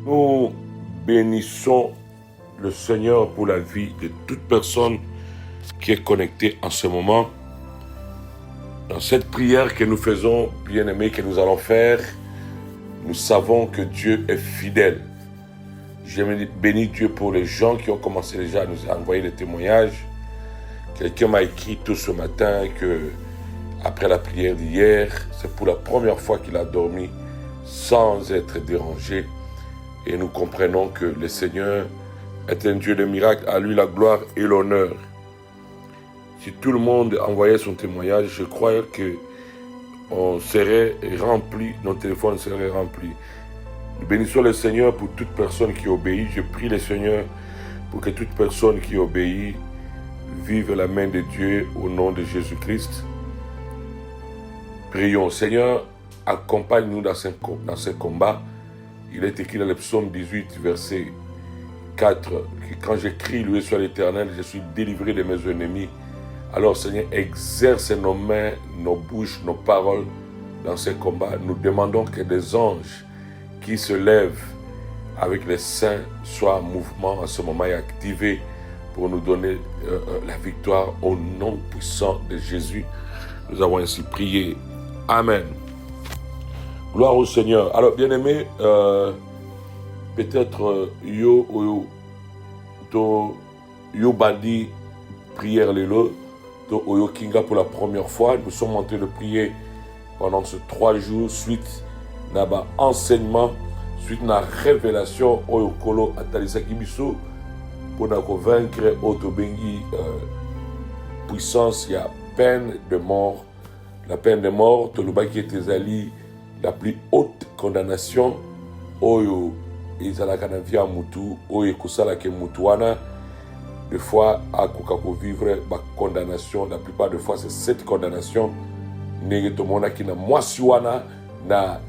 Nous bénissons le Seigneur pour la vie de toute personne qui est connectée en ce moment. Dans cette prière que nous faisons, bien-aimés, que nous allons faire, nous savons que Dieu est fidèle. Je bénis Dieu pour les gens qui ont commencé déjà à nous envoyer des témoignages. Quelqu'un m'a écrit tout ce matin que, après la prière d'hier, c'est pour la première fois qu'il a dormi sans être dérangé. Et nous comprenons que le Seigneur est un Dieu de miracles, à lui la gloire et l'honneur. Si tout le monde envoyait son témoignage, je crois qu'on serait rempli, nos téléphones seraient remplis. Nous bénissons le Seigneur pour toute personne qui obéit. Je prie le Seigneur pour que toute personne qui obéit vive la main de Dieu au nom de Jésus-Christ. Prions. Seigneur, accompagne-nous dans ce combat. Il est écrit dans le psaume 18, verset 4, que quand j'écris, loué soit l'Éternel, je suis délivré de mes ennemis. Alors, Seigneur, exerce nos mains, nos bouches, nos paroles dans ce combat. Nous demandons que des anges qui se lèvent avec les saints soient en mouvement en ce moment et activés pour nous donner la victoire au nom puissant de Jésus. Nous avons ainsi prié. Amen. Gloire au Seigneur. Alors, bien-aimés, peut-être yo bandi prière lelo, to oyo kinga pour la première fois. Nous sommes en train de prier pendant ces 3 jours suite à enseignement, suite à révélation oyo kolo atalisaki biso pour nous vaincre autobengi puissance. Il y a peine de mort. La peine de mort, tolobaki etezali la plus haute condamnation oyo ezalaka na vie ya mutu oyo ekosalaka mutu wana des fois akoka vivre ba condamnation. La plupart des fois c'est cette condamnation ndenge tomonaki na mwasi wana na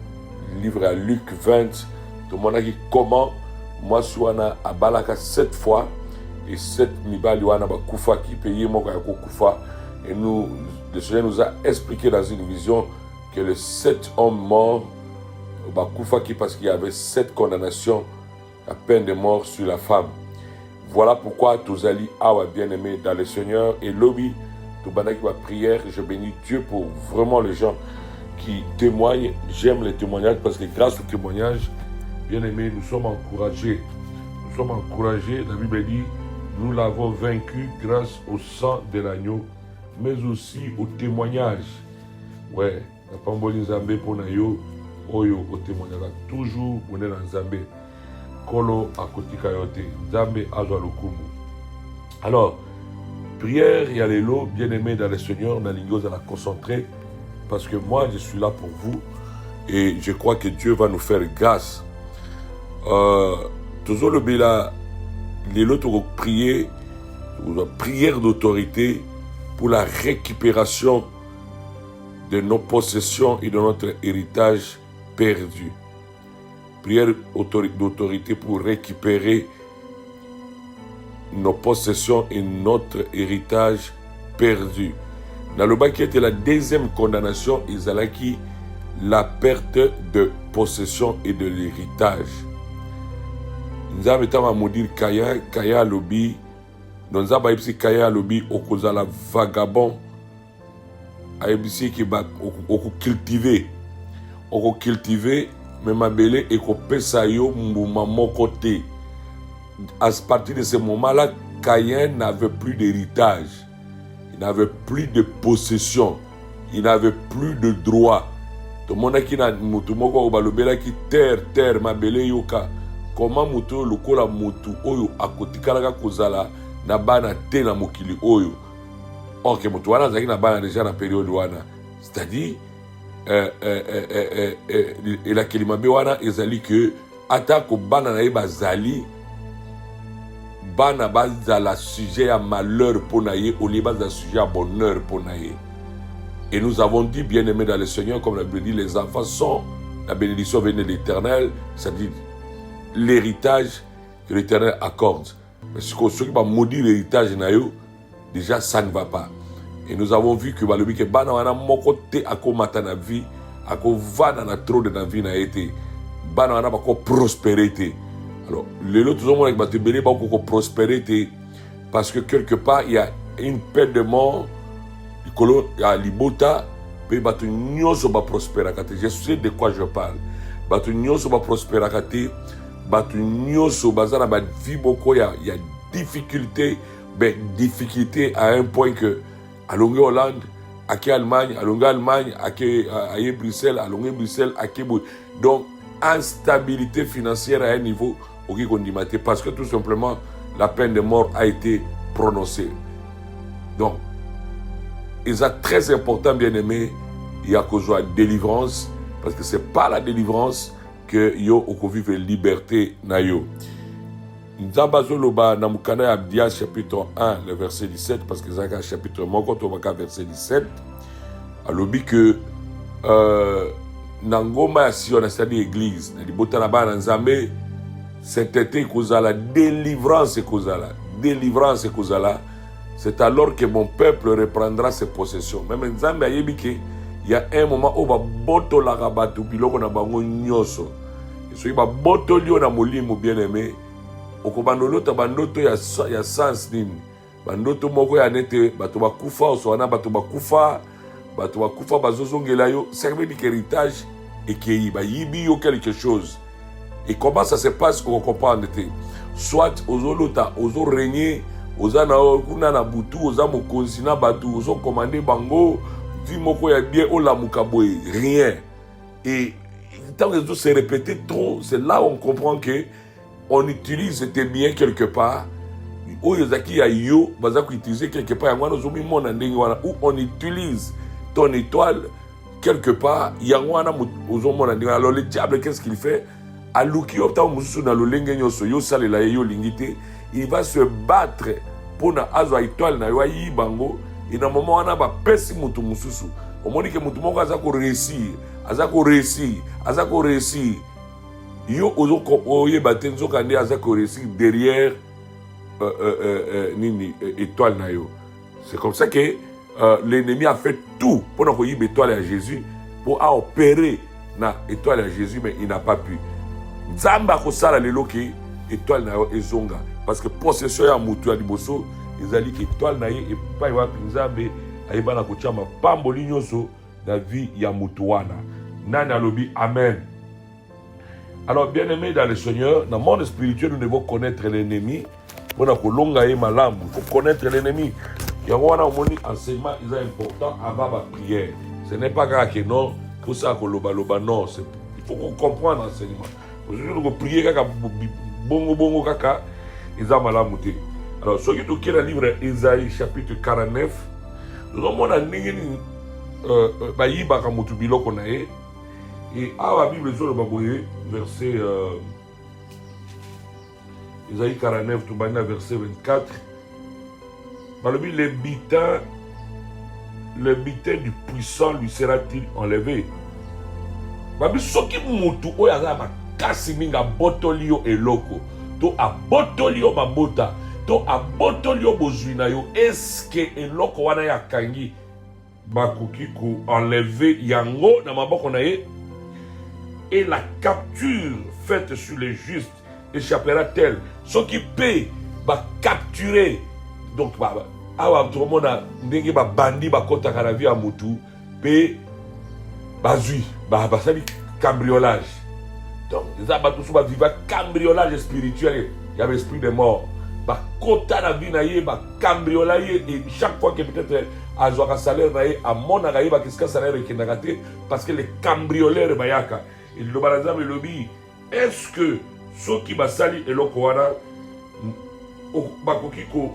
livre à Luc 20. Tomonaki comment mwasi wana abalaka 7 fois et 7 mibali wana bakufaki payé moko ya kokufa. Et nous, le Seigneur nous a expliqué dans une vision que les 7 hommes morts, parce qu'il y avait 7 condamnations, la peine de mort sur la femme. Voilà pourquoi tous alliés awa bien-aimés dans le Seigneur et lobby, tout banaki ma prière. Je bénis Dieu pour vraiment les gens qui témoignent. J'aime les témoignages parce que grâce aux témoignages, bien-aimés, nous sommes encouragés. Nous sommes encouragés. La Bible dit, nous l'avons vaincu grâce au sang de l'agneau, mais aussi au témoignage. Ouais, la pamboli Nzambe pour nayo, oyo au témoignage. Toujours on est dans Nzambe. Kolo akotika yote. Nzambe azwa lokumu. Alors, prière y a les lots, bien-aimés dans le Seigneur, dans l'ingos à la concentrer, parce que moi je suis là pour vous et je crois que Dieu va nous faire grâce. Toujours le béla, les lots pour prier, prière d'autorité pour la récupération de nos possessions et de notre héritage perdu. Prière d'autorité pour récupérer nos possessions et notre héritage perdu. Dans le bas qui était la deuxième condamnation, Isalaki, la perte de possession et de l'héritage. Nous avons maudit Kaya Lobi. Nous avons dit Kaya Lobi okozala vagabond. Aibisi qui va cultiver mais ma belle et ko pesa yo mbuma moko te. À partir de ce moment-là, Caïn n'avait plus d'héritage, il n'avait plus de possession, il n'avait plus de droit. Tout le monde qui n'a mutu moko obalobela qui terre ma belle yoka. Comment mutu lokola mutu oyo akotikalaka kozala na bana te na mokili oyo. Or que mutu wana zaki na bana déjà na période wana. C'est-à-dire et la kelimabe wana ezali que atako bana na bazali bana bazala sujet à malheur pour naye au lieu bazala sujet à bonheur pour naye. Et nous avons dit, bien-aimés dans le Seigneur, comme la Bible dit, les enfants sont la bénédiction venue de l'Éternel, c'est-à-dire l'héritage que l'Éternel accorde. Mais ceux qui vont maudire l'héritage nayo, déjà ça ne va pas. Et nous avons vu que balobi ke bana wana moko te akomata vie, akovana na trop de na vie na été. Bana wana bako prospérité. Alors, les autres hommes avec Batubélé, beaucoup prospérité, parce que quelque part, il y a une peine de mort, il y a l'ibota, puis Batu Nyoso va prospérer. Je sais de quoi je parle. Batu Nyoso va prospérer. Batu Nyoso, bazana, ba vie beaucoup, il y a difficulté, ben, difficulté à un point que, à longue Hollande, à Allemagne, à longue Allemagne, à Bruxelles, à longue Bruxelles, à Québec. Donc, instabilité financière à un niveau parce que tout simplement la peine de mort a été prononcée. Donc, il est très important, bien aimé, il y a cause de délivrance, parce que ce n'est pas la délivrance que yo vive liberté na yo. Nzambazoloba Namukana Abdias chapitre 1, le verset 17, parce que c'est un chapitre Mokotomaka verset 17, alobi que Nangoma si on a c'est-à-dire église, Botanaba Nzambe, c'était la délivrance et délivrance et c'est alors que mon peuple reprendra ses possessions. Même Nzambe a yebi que il y a un moment où va boto la rabatu biloko na bango nyoso. Et so ba boto lio na molimo bien aimé. Okobandolo ta bandoto ya sens nini. Bandoto moko ya nete bato bakufa oswana bato bakufa bazozongela yo serve d'héritage et qui ba yibi yo quelque chose. Et comment ça se passe qu'on comprend soit ozolota ozo régner ozana kuna na butu ozamo konzina batu ozo commander bango vi moko ya bien o la mukaboy rien. Et tant que ça se répète trop, c'est là où on comprend que on utilise tes biens quelque part. Où yozaki ya yo bazako utiliser quelque part yango ozomi mona ndenge wana où on utilise ton étoile quelque part yango wana ozomona ndenge. Alors le diable qu'est-ce qu'il fait? Aluki opta mususu na lolenge nyoso yo salela yo lingité, il va se battre pour na azwa étoile na yo yi bango. Et dans le moment wana ba pesi mutu mususu omoni ke mutu moko azako réussir yo ozoko oye batenzo kande azako réussir derrière étoile na yo. C'est comme ça que l'ennemi a fait tout pour na koyiba étoile à Jésus, pour opérer na étoile à Jésus, mais il n'a pas pu. Nzamba ko sala lelo ke étoile na yo ezonga parce que possession ya mutu ya liboso ezali ke étoile na ye et pas wa Nzambe ayeba na kotia mapamboli nyonso na vie ya mutu wana. Nani alobi amen. Alors bien aimé dans le Seigneur, dans le monde spirituel nous devons connaître l'ennemi. Pour kolonga ye malamu, il faut connaître l'ennemi. Yango wana omoni enseignement est important avant la prière. Ce n'est pas grave que non pour ça que loba non, il faut qu'on comprenne l'enseignement. Aujourd'hui, on prier kaka bongo kaka eza malamu te. Alors, ce qui est dans le livre Isaïe chapitre 49, nous avons un ningini bayiba kamutu biloko na ye. Et à la Bible, verset Isaïe 49, tout verset 24, le butin du puissant lui sera-t-il enlevé? Babi soki mutu oyaza makasi minga botolio eloko to abotolio mabota to abotolio bozwina yo eske eloko wana ya kangi bakoki ko enlever yango na maboko na ye? Et la capture faite sur les justes échappera-t-elle? Ce qui paie va capturer. Donc, tout le monde a dit que bandi va contacter la vie à Moutou, paie, bazui, ça dit cambriolage. Donc, les abattus va vivre cambriolage spirituel. Il y a l'esprit de mort. Bah, kota la vie naïe, bah, cambriolage et chaque fois que peut-être à un salaire naïe, à mon naïe, bah, qu'est-ce que salaire qui n'a raté parce que les cambrioleurs bayaka. Et le barazam et le bi, est-ce que ceux qui va salir et l'okwana, bakoki ko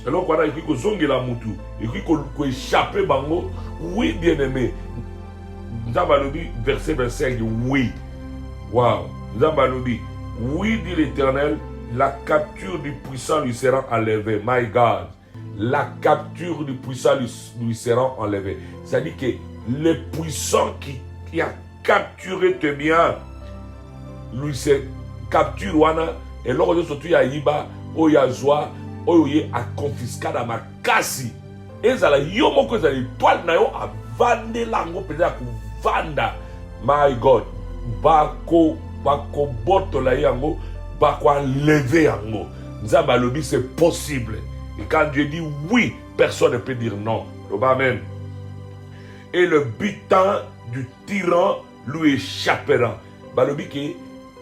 l'okwana et ko zongela mutu et ko échapper bango? Oui, bien aimé. Nzambalobi verset 25 dit oui. Wow. Nzambalobi, oui dit l'Éternel, la capture du puissant lui sera enlevée. My God, la capture du puissant lui sera enlevée. C'est-à-dire que le puissant qui a capturé tes biens, lui se capture wana et lors de surtout ya yiba o ya joie o ye a confisquer dans ma kasi ezala yo moko ezala étoile na yo a vande lango peut-être ku vanda. My God, bako bakobotola yango, bakoenlever yango. Nzambe alobi c'est possible. Et quand Dieu dit oui, personne ne peut dire non. Amen. Et le butin du tyran lui échappera. Balobi ke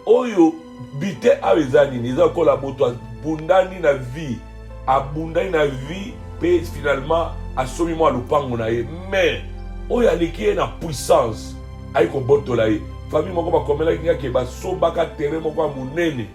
oyo bité awezani niza ko la boto bundani na vie, abundani na vie pe finalement asomi mo lupango na ye. Mais oyo aleki na puissance ay ko botola ye. Famille moko ba komela kinga ke ba sombaka terrain moko munene.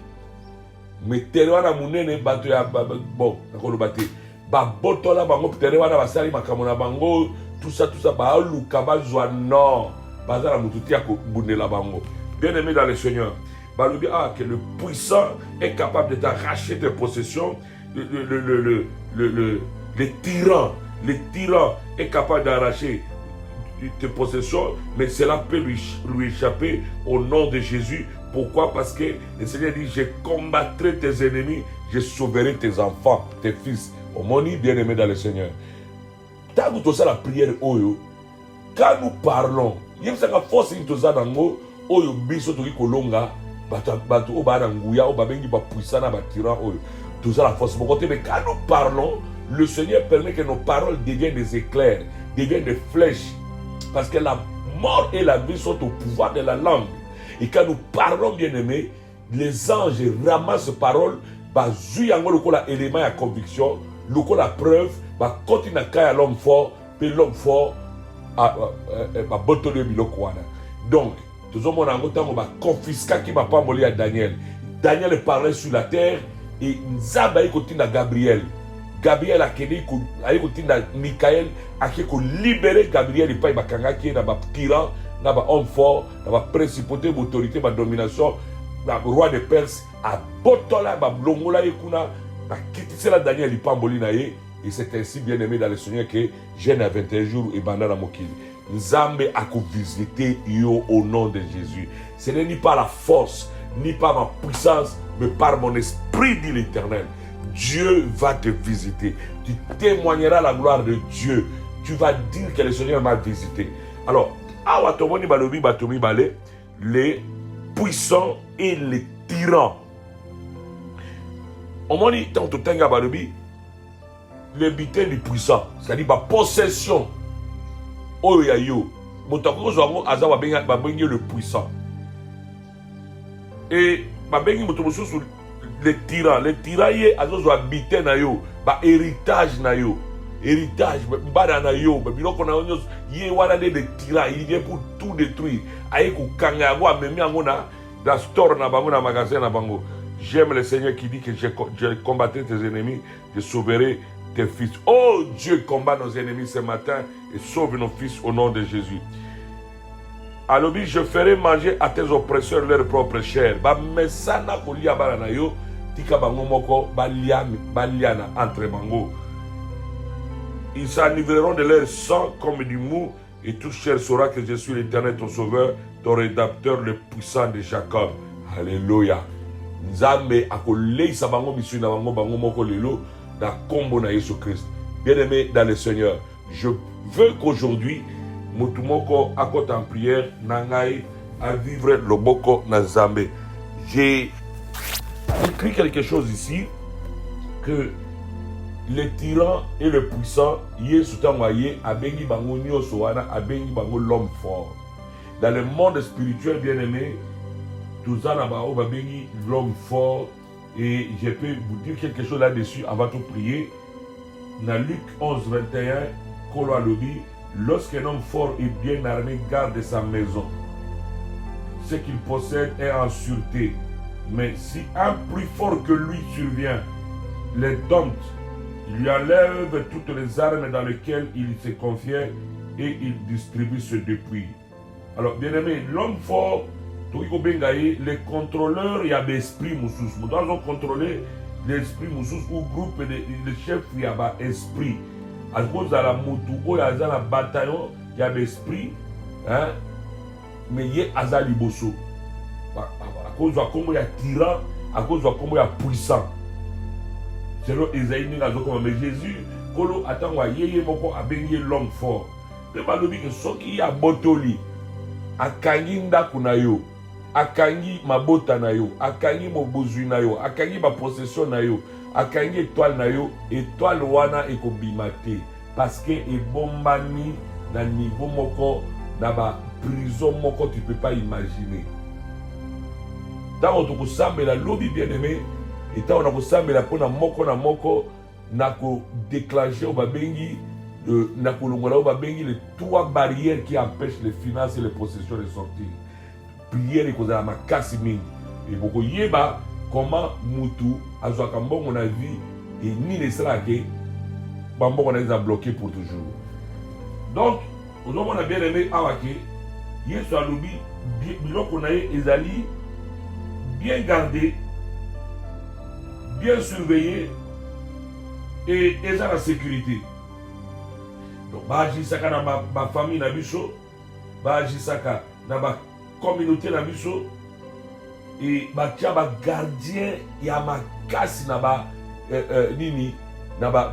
Mais terrain wana munene bato ya bon nakolo bate. Ba botola bango terrain wana basali makambo na bango tout ça ba luka ba zwa non. Bazala mututi ya ko bundela bango. Bien-aimé dans le Seigneur, balobi que le puissant est capable de t'arracher tes possessions. Le tyran est capable d'arracher tes possessions, mais cela peut lui échapper au nom de Jésus. Pourquoi? Parce que le Seigneur dit, je combattrai tes ennemis, je sauverai tes enfants, tes fils. Au moni, bien-aimé dans le Seigneur. Tant que tu as la prière, quand nous parlons, il y a une force qui est dans nous. Oyo biso toki kolonga bato o ba na nguya o ba bengi ba puissana ba tyran oyo tout ça la force mon côté. Mais quand nous parlons, le Seigneur permet que nos paroles deviennent des éclairs, deviennent des flèches, parce que la mort et la vie sont au pouvoir de la langue. Et quand nous parlons, bien aimé, les anges ramassent ces paroles, ba zuyango lokola élément à conviction, lokola preuve, ba continue à kaya l'homme fort, puis l'homme fort a botolé biloko wana. Donc tout le monde a confisqué qui m'a pas molé à Daniel. Daniel parlait sur la terre et Nzamba a écouté Gabriel. Gabriel a écouté Michael a libéré Gabriel et pas il bakanga qui est dans tyran, dans homme fort, dans principauté, autorité, domination, dans roi de Perse a botola, blongola ekuna, a quitté la Daniel il pas molé naé et c'est ainsi bien aimé dans le Seigneur que jeûne à 21 jours et bandana mokili. Nzambe a visité yo au nom de Jésus. Ce n'est ni par la force, ni par ma puissance, mais par mon esprit, dit l'Éternel. Dieu va te visiter. Tu témoigneras la gloire de Dieu. Tu vas dire que le Seigneur m'a visité. Alors, les puissants et les tyrans. On m'a dit, tant que le butin du puissant, c'est-à-dire ma possession. Oyo ya yo motako zongo azawa bengi le puissant et ba bengi moto mosusu le tyran ye azozo habiter na yo ba héritage na yo bana na yo ba biloko na yo ye wana de tyran il vient pour tout détruire aye ko kanga yango amemi yango na store na bango na magasin na bango. J'aime le Seigneur qui dit que je combattrai tes ennemis, je sauverai tes fils. Oh Dieu, combat nos ennemis ce matin et sauve nos fils au nom de Jésus. Alobi, je ferai manger à tes oppresseurs leur propre chair. Ba mesana kolia barana yo, tika bango moko baliana entre bango. Ils s'enivreront de leur sang comme du mou, et toute chair saura que je suis l'Éternel ton sauveur, ton rédempteur, le puissant de Jacob. Alléluia. Nzambe akolei sa bango bisu na bango moko lelo na kombo na Jésus Christ. Bien-aimé dans le Seigneur, je veux qu'aujourd'hui mutumoko akota en prière nangai à vivre le boko na Nzambe. J'ai écrit quelque chose ici que le tyran et le puissant Yesu tangoye abengi bango nyoso wana abengi bango l'homme fort. Dans le monde spirituel, bien-aimé, tout ça là-bas, on va bénir l'homme fort. Et je peux vous dire quelque chose là-dessus avant de prier. Dans Luc 11, 21, Kolo Alobi, lorsqu'un homme fort et bien armé garde sa maison, ce qu'il possède est en sûreté. Mais si un plus fort que lui survient, les dompte, il lui enlève toutes les armes dans lesquelles il se confiait et il distribue ce dépouille. Alors, bien aimé, l'homme fort, les contrôleurs, il y a des esprits moussous. Nous devons contrôler l'esprit moussous ou groupe de chefs, il y a des esprits. À cause de la moto, il y a un bataillon, il y a des esprits. Mais il y a des liboso. À cause de comment il y a tyran, à cause de comment il y a puissant. Selon Esaïe, mais Jésus, Kolo attend, il y a l'homme fort. Le balobi que ce qui y a botoli, à Kanyinda Kunayo. akangi mabota na yo, akangi mobozwi na yo, akangi ba possession na yo, akangi étoile na yo, étoile wana ekobima te parce que ebombani na niveau moko na ba prison moko tu peux pas imaginer. Tant que tu la lobby bien aimé, et tant que tu la pona moko na moko na ko déclencher au babengi na ko longola au babengi les trois barrières qui empêchent les finances et les possessions de sortir. Prière et kozala makasi mingi. Et boko yeba comment mutu azwaka mbongo na vie et ni les salake bambongo na eza bloqué pour toujours. Donc on a bien aimé awake yesu alobi biloko na ye ezali bien gardé, bien surveillé et eza la sécurité. Donc baajisaka na ba famille na biso, baajisaka na ba communauté na biso et batia ba gardien ya makasi na ba nini na ba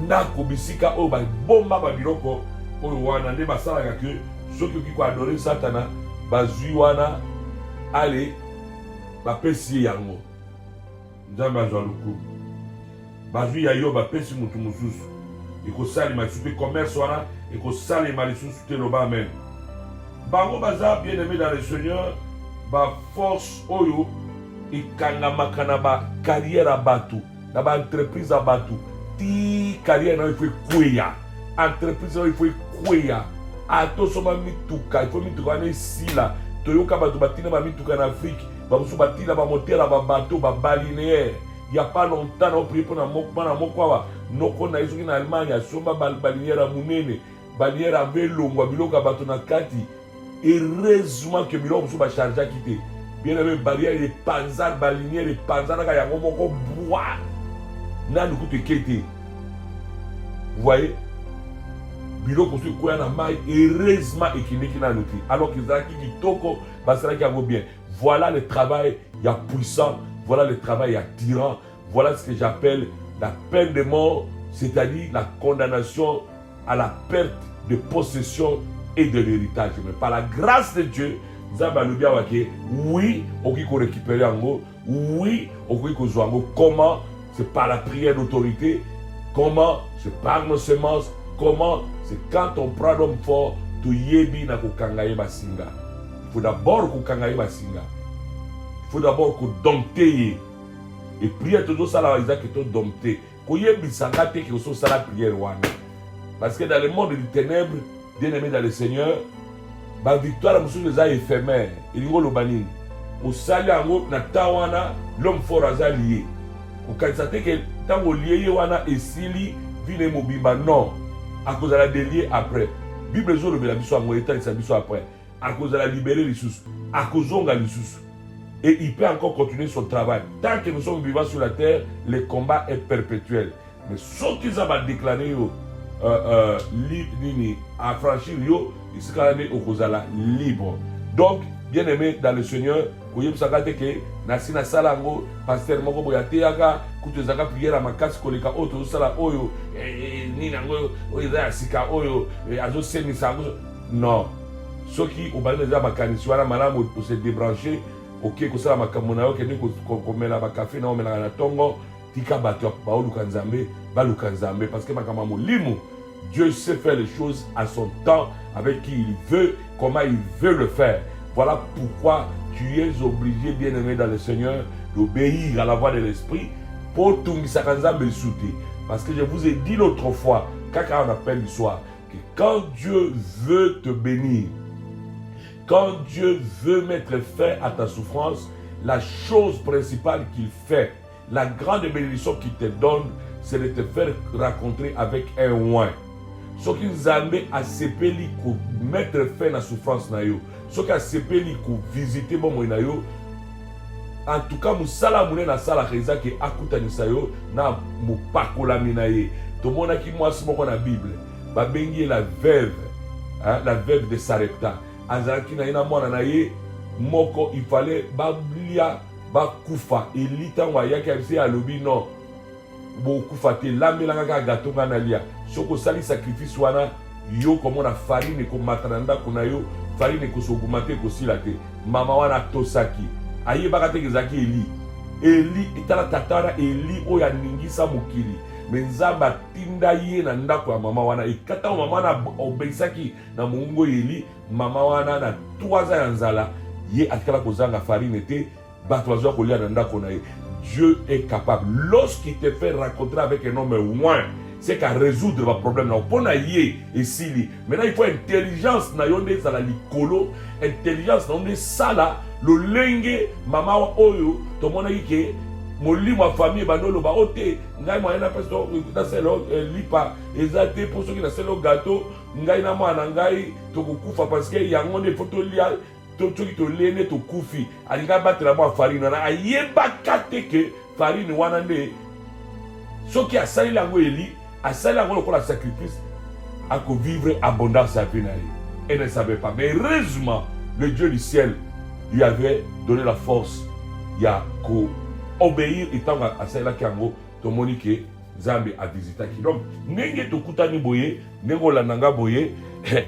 ndako bisika oyo babomba babiloko oyo wana nde basalaka ke soki oki koadore satana bazwi wana ale bapesi ye yango nzambe azwa lokumu bazwi ya yo bapesi mutu mosusu ekosalema lisusu mpe commerce wana ekosalema lisusu te loba amen. Bango baza bien aimé dans le Seigneur ba force oyo ekangamaka na ba carrière à bateau na ba entreprise à bateau ti carrière na il faut kweya entreprise il faut kweya atosoma mituka il faut mituka na sila toyoka bato batina ba mituka na Afrique ba musu batina ba moteur ba bateau ba balnéaire il y a pas longtemps on prie pour na moko wa noko na isoki na Allemagne asomba balnéaire à munene balnéaire à velongwa biloka bato na kati. Heureusement que biloko musu ba charge akite bien aimé barrière les panzar balinière les panzar ka yango moko bois na ndukutu ekete. Vous voyez biloko musu koya na mai heureusement ekineki na noti alors que zaki kitoko basalaki yango bien. Voilà le travail ya puissant, voilà le travail ya tyran, voilà ce que j'appelle la peine de mort, c'est-à-dire la condamnation à la perte de possession et de l'héritage. Mais par la grâce de Dieu, oui, on peut récupérer en gros, oui, on peut jouer en gros. Comment? C'est par la prière d'autorité. Comment? C'est par nos semences. Comment? C'est quand on prend l'homme fort, tu yebi na kukangaye basinga. Il faut d'abord kukangaye basinga. Il faut d'abord que dompter. Et prière toujours ça là, Isaac est dompté. Ko yebi sangate qui aussi ça la prière wana. Parce que dans le monde des ténèbres, bien aimé dans le Seigneur, la victoire est éphémère. Il y a le banin. Au salut na tawana, l'homme fort a lié. Au constate que tant au lié wana et sili vine mobimba non. À cause de la délier après. Bible zo le biso en état et sa biso après. À cause de la libérer les sous. À cause on a les sous. Et il peut encore continuer son travail. Tant que nous sommes vivants sur la terre, le combat est perpétuel. Mais ce qu'ils ont déclaré à franchir yo, il sera libre. Donc, bien aimé dans le Seigneur, vous savez que Nasina Salango, pasteur Moko Boyateaga, Kutezaka prière à Makas Koleka Oto Sala Oyo, Ninango, Oya Sika Oyo, Azo Seni Sango. Non. Ceux qui ont parlé de la Makaniswara, madame, pour se débrancher, ok, que ça, Makamonao, que nous, qu'on met la café, non, mais la tongo, Tika Batok, Baolukanzambe, Balukanzambe, parce que Makamamo Limu, Dieu sait faire les choses à son temps, avec qui il veut, comment il veut le faire. Voilà pourquoi tu es obligé, bien aimé dans le Seigneur, d'obéir à la voix de l'Esprit pour tout Misakanzambe souter. Parce que je vous ai dit l'autre fois, quand on appelle du soir, que quand Dieu veut te bénir, quand Dieu veut mettre fin à ta souffrance, la chose principale qu'il fait, la grande bénédiction qu'il te donne, c'est de te faire rencontrer avec un oin. Ce qui Nzambe a sepeli pour mettre fin à la souffrance na yo. Ce qui a sepeli pour visiter bon na yo. En tout cas, musala mune na sala reza ke akutanisa yo na mupakola minaye. To mona ki mwasi moko na Bible. Ba bengi la veuve de Sarepta. Azalaki na ina mwana na ye moko il fallait bablia ba kufa elita wa yaki abisi alobi non. Beaucoup faté l'amélanga gâteau ganalia soko sali sacrifice wana yo komona farine ekomata na ndako na yo, farine ekosokuma te ekosila te. Mama wana atosaki ayebaka te ezalaki Eli etala tata wana Eli oyo aningisa mokili, me Nzambe atinda ye na ndako ya mama wana. Ekata mama wana obeisaki na mongongo Eli, mama wana na 3 ans ya nzala ye atikala kozanga farine te, bato bazwa kolia na ndako na ye. Dieu est capable. Lorsqu'il te fait rencontrer avec un homme loin, c'est qu'à résoudre le problème. Pour naïe et sili. Maintenant, il faut intelligence. Na yonde ça la likolo. Intelligence. Na yonde ça là. Le lengue. Mama oyo. Tout le monde a dit que. Moli ma famille. Banolo ba ote. Ngai ma yana pesto. Na selo lipa. Ezate pour ceux qui na selo gâteau. Ngai na ma ngai. Toko kufa parce que yangonde photo lia. Toki to lene to kufi alinga batela mwa farine na ayeba kate ke farine wana nde soki asali lango Eli asali lango lokola sacrifice ako vivre abondance à vie na ye. Elle ne savait pas, mais heureusement le Dieu du ciel lui avait donné la force ya ko obéir étant asali la kango to monike Nzambe a visité ki. Donc ndenge to kutani boye ndenge la nanga boye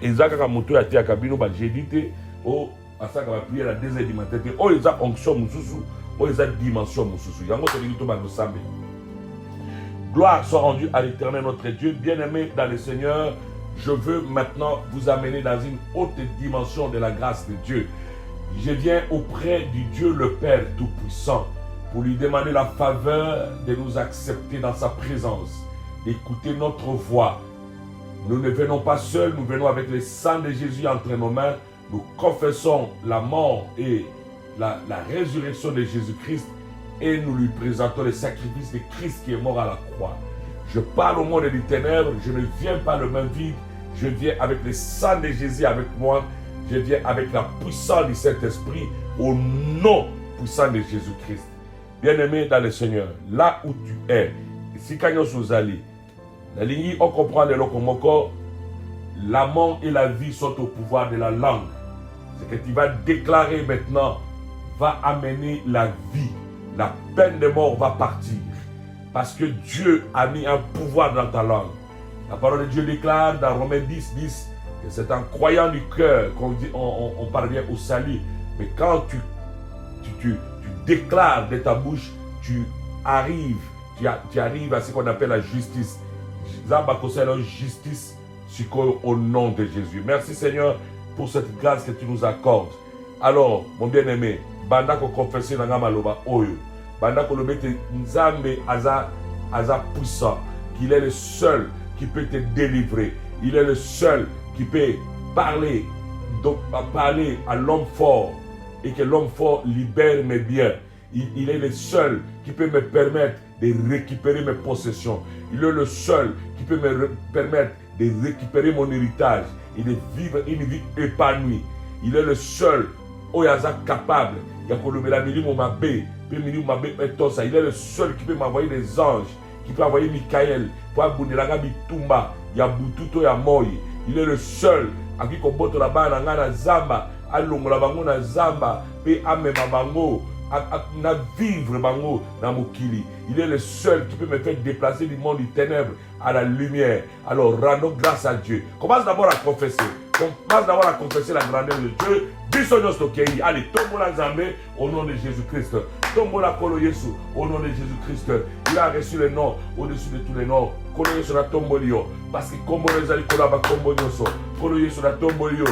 ezaka ka moto ya tia kabino ba jedite o asa ka prier la 2h du matin o eza onction mususu o eza dimension mususu yango to lingi to ba Nzambe. Gloire soit rendue à l'Éternel notre Dieu. Bien-aimés dans le Seigneur, je veux maintenant vous amener dans une haute dimension de la grâce de Dieu. Je viens auprès du Dieu le Père Tout-Puissant pour lui demander la faveur de nous accepter dans sa présence, d'écouter notre voix. Nous ne venons pas seuls, nous venons avec le sang de Jésus entre nos mains. Nous confessons la mort et la résurrection de Jésus-Christ et nous lui présentons le sacrifice de Christ qui est mort à la croix. Je parle au monde des ténèbres, je ne viens pas le main vide, je viens avec le sang de Jésus avec moi, je viens avec la puissance du Saint-Esprit au nom puissant de Jésus-Christ. Bien-aimé dans le Seigneur, là où tu es, si Kanyo Souzali, la ligne, on comprend le lokomoko, la mort et la vie sont au pouvoir de la langue. Ce que tu vas déclarer maintenant va amener la vie. La peine de mort va partir. Parce que Dieu a mis un pouvoir dans ta langue. La parole de Dieu déclare dans Romains 10:10 que c'est en croyant du cœur qu'on parvient au salut. Mais quand tu déclares de ta bouche, tu arrives à ce qu'on appelle la justice. Justice au nom de Jésus. Merci Seigneur pour cette grâce que tu nous accordes. Alors, mon bien-aimé, banda ko confesser na maloba oyo. Banda ko lobete Nzambe aza puissant, qu'il est le seul qui peut te délivrer. Il est le seul qui peut parler à l'homme fort et que l'homme fort libère mes biens. Il est le seul qui peut me permettre de récupérer mes possessions. Il est le seul qui peut me permettre de récupérer mon héritage et de vivre une vie épanouie. Il est le seul qui est capable. Il est le seul qui peut m'envoyer des anges, qui peut envoyer Michael pour abunelaga bitumba ya bututo ya moi. Il est le seul à qui koboto la bana na zamba alongola bango na zamba pe amema bango na vivre bango na mokili. Il est le seul qui peut me faire déplacer du monde du ténèbre à la lumière. Alors rendons grâce à Dieu. Commence d'abord à confesser. Commence d'abord à confesser la grandeur de Dieu. Allez, tombola Nzambe au nom de Jésus-Christ. Tombola Kolo Yesu au nom de Jésus-Christ. Il a reçu le nom au-dessus de tous les noms. Kolo Yesu na tombolio. Parce que comme les ali kola ba kombolio so. Kolo Yesu na tombolio.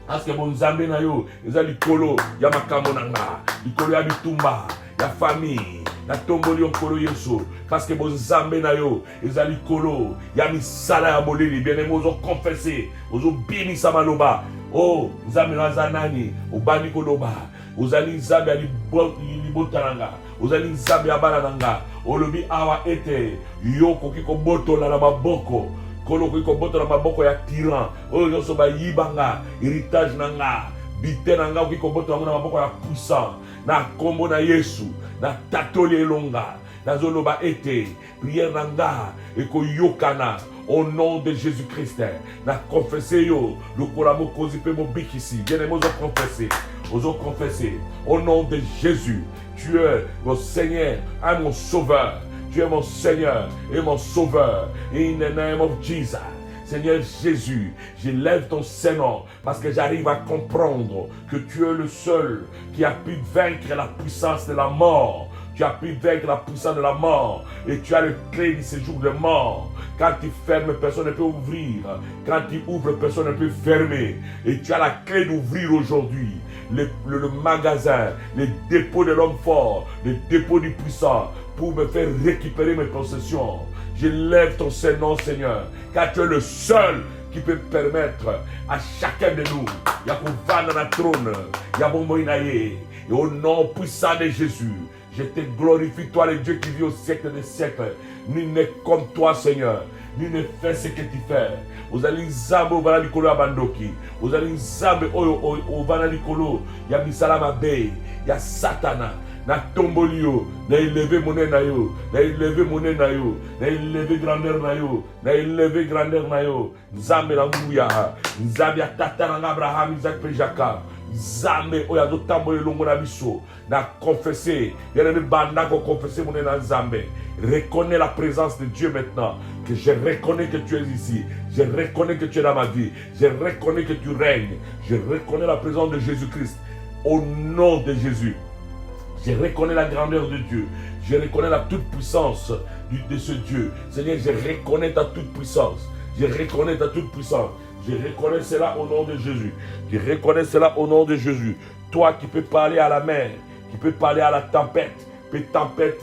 Parce que mon Nzambe na yo, ezali kolo ya makambo nanga. Ikolo ya bitumba, ya famille. Na tomboli kolo Yesu. Parce que mon Nzambe na yo, ezali kolo ya misala ya boleli. Bien aimé, ozo confesser, ozo binisa maloba. Oh, Nzambe na nani, obani koloba. Ozali Nzambe ali botananga. Ozali Nzambe abana nanga. Olobi awa ete yoko kiko botola na maboko. Kolo kiko botola na maboko ya tyran. Oyo nyonso ba yibanga, héritage nanga. Bite nanga kiko botola na maboko ya puissant. Na kombo na Yesu, na tatoli elonga. Na zoloba ete prière nanga eko yokana. Au nom de Jésus-Christ, na confesser yo, le kolamo kozi pe mo bikisi. Bien aimé, osons confesser. Au nom de Jésus, tu es mon Seigneur et mon Sauveur. Tu es mon Seigneur et mon Sauveur. In the name of Jesus. Seigneur Jésus, j'élève ton Saint-Nom parce que j'arrive à comprendre que tu es le seul qui a pu vaincre la puissance de la mort. Tu as pu vaincre la puissance de la mort et tu as le clé du séjour de mort. Quand tu fermes, personne ne peut ouvrir. Quand tu ouvres, personne ne peut fermer. Et tu as la clé d'ouvrir aujourd'hui le magasin, les dépôts de l'homme fort, les dépôts du puissant pour me faire récupérer mes possessions. J'élève ton Saint-Nom, Seigneur, car tu es le seul qui peut permettre à chacun de nous, il y a pour vendre la trône, il y a pour moïnaïe, et au nom puissant de Jésus, je te glorifie, toi le Dieu qui vit au siècle des siècles. Nul n'est comme toi, Seigneur. Nul ne fait ce que tu fais. Vous allez zambe au vana likolo abandoki. Vous allez zambe au vana likolo. Il y a Misalama Bey. Il y a Satana. Na tombolio. Na élevé mon na yo. Na élevé mon na yo. Na élevé grandeur na yo. Na élevé grandeur na yo. Zambe la mouya. Zambe Tatana Abraham Isaac Jacob. Zambe oya do tambole longo na biso. Na confesser. Il y a des bandes qui ont confessé mon na Zambe. Reconnais la présence de Dieu maintenant. Que je reconnais que tu es ici. Je reconnais que tu es dans ma vie. Je reconnais que tu règnes. Je reconnais la présence de Jésus-Christ. Au nom de Jésus. Je reconnais la grandeur de Dieu. Je reconnais la toute puissance de ce Dieu. Seigneur, je reconnais ta toute puissance. Je reconnais ta toute puissance. Je reconnais cela au nom de Jésus. Je reconnais cela au nom de Jésus. Toi qui peux parler à la mer, qui peux parler à la tempête, que tempête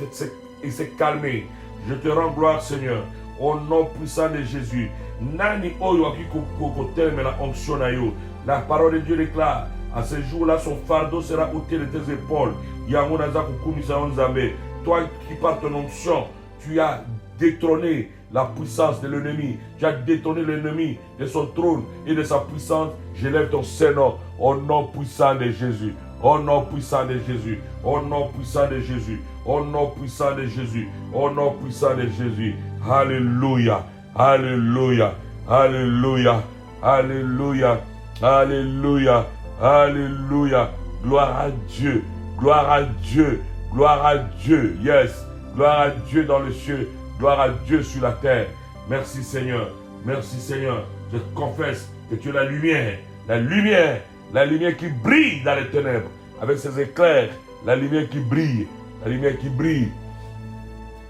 et se calmer. Je te rends gloire, Seigneur, au nom puissant de Jésus. Nani oyo akikokotelme la onction na yo. La parole de Dieu déclare, à ce jour-là, son fardeau sera ôté de tes épaules. Yangonaza kukumisa onzambe. Toi qui par ton onction, tu as détrôné la puissance de l'ennemi. Tu as détrôné l'ennemi de son trône et de sa puissance. J'élève ton Saint-Nom au nom puissant de Jésus. Au nom puissant de Jésus. Au nom puissant de Jésus. Au nom puissant de Jésus. Au nom puissant de Jésus. Alléluia. Alléluia. Alléluia. Alléluia. Alléluia. Alléluia. Gloire à Dieu. Gloire à Dieu. Gloire à Dieu. Yes. Gloire à Dieu dans les cieux. Gloire à Dieu sur la terre. Merci Seigneur. Merci Seigneur. Je confesse que tu es la lumière. La lumière. La lumière qui brille dans les ténèbres. Avec ses éclairs. La lumière qui brille. La lumière qui brille.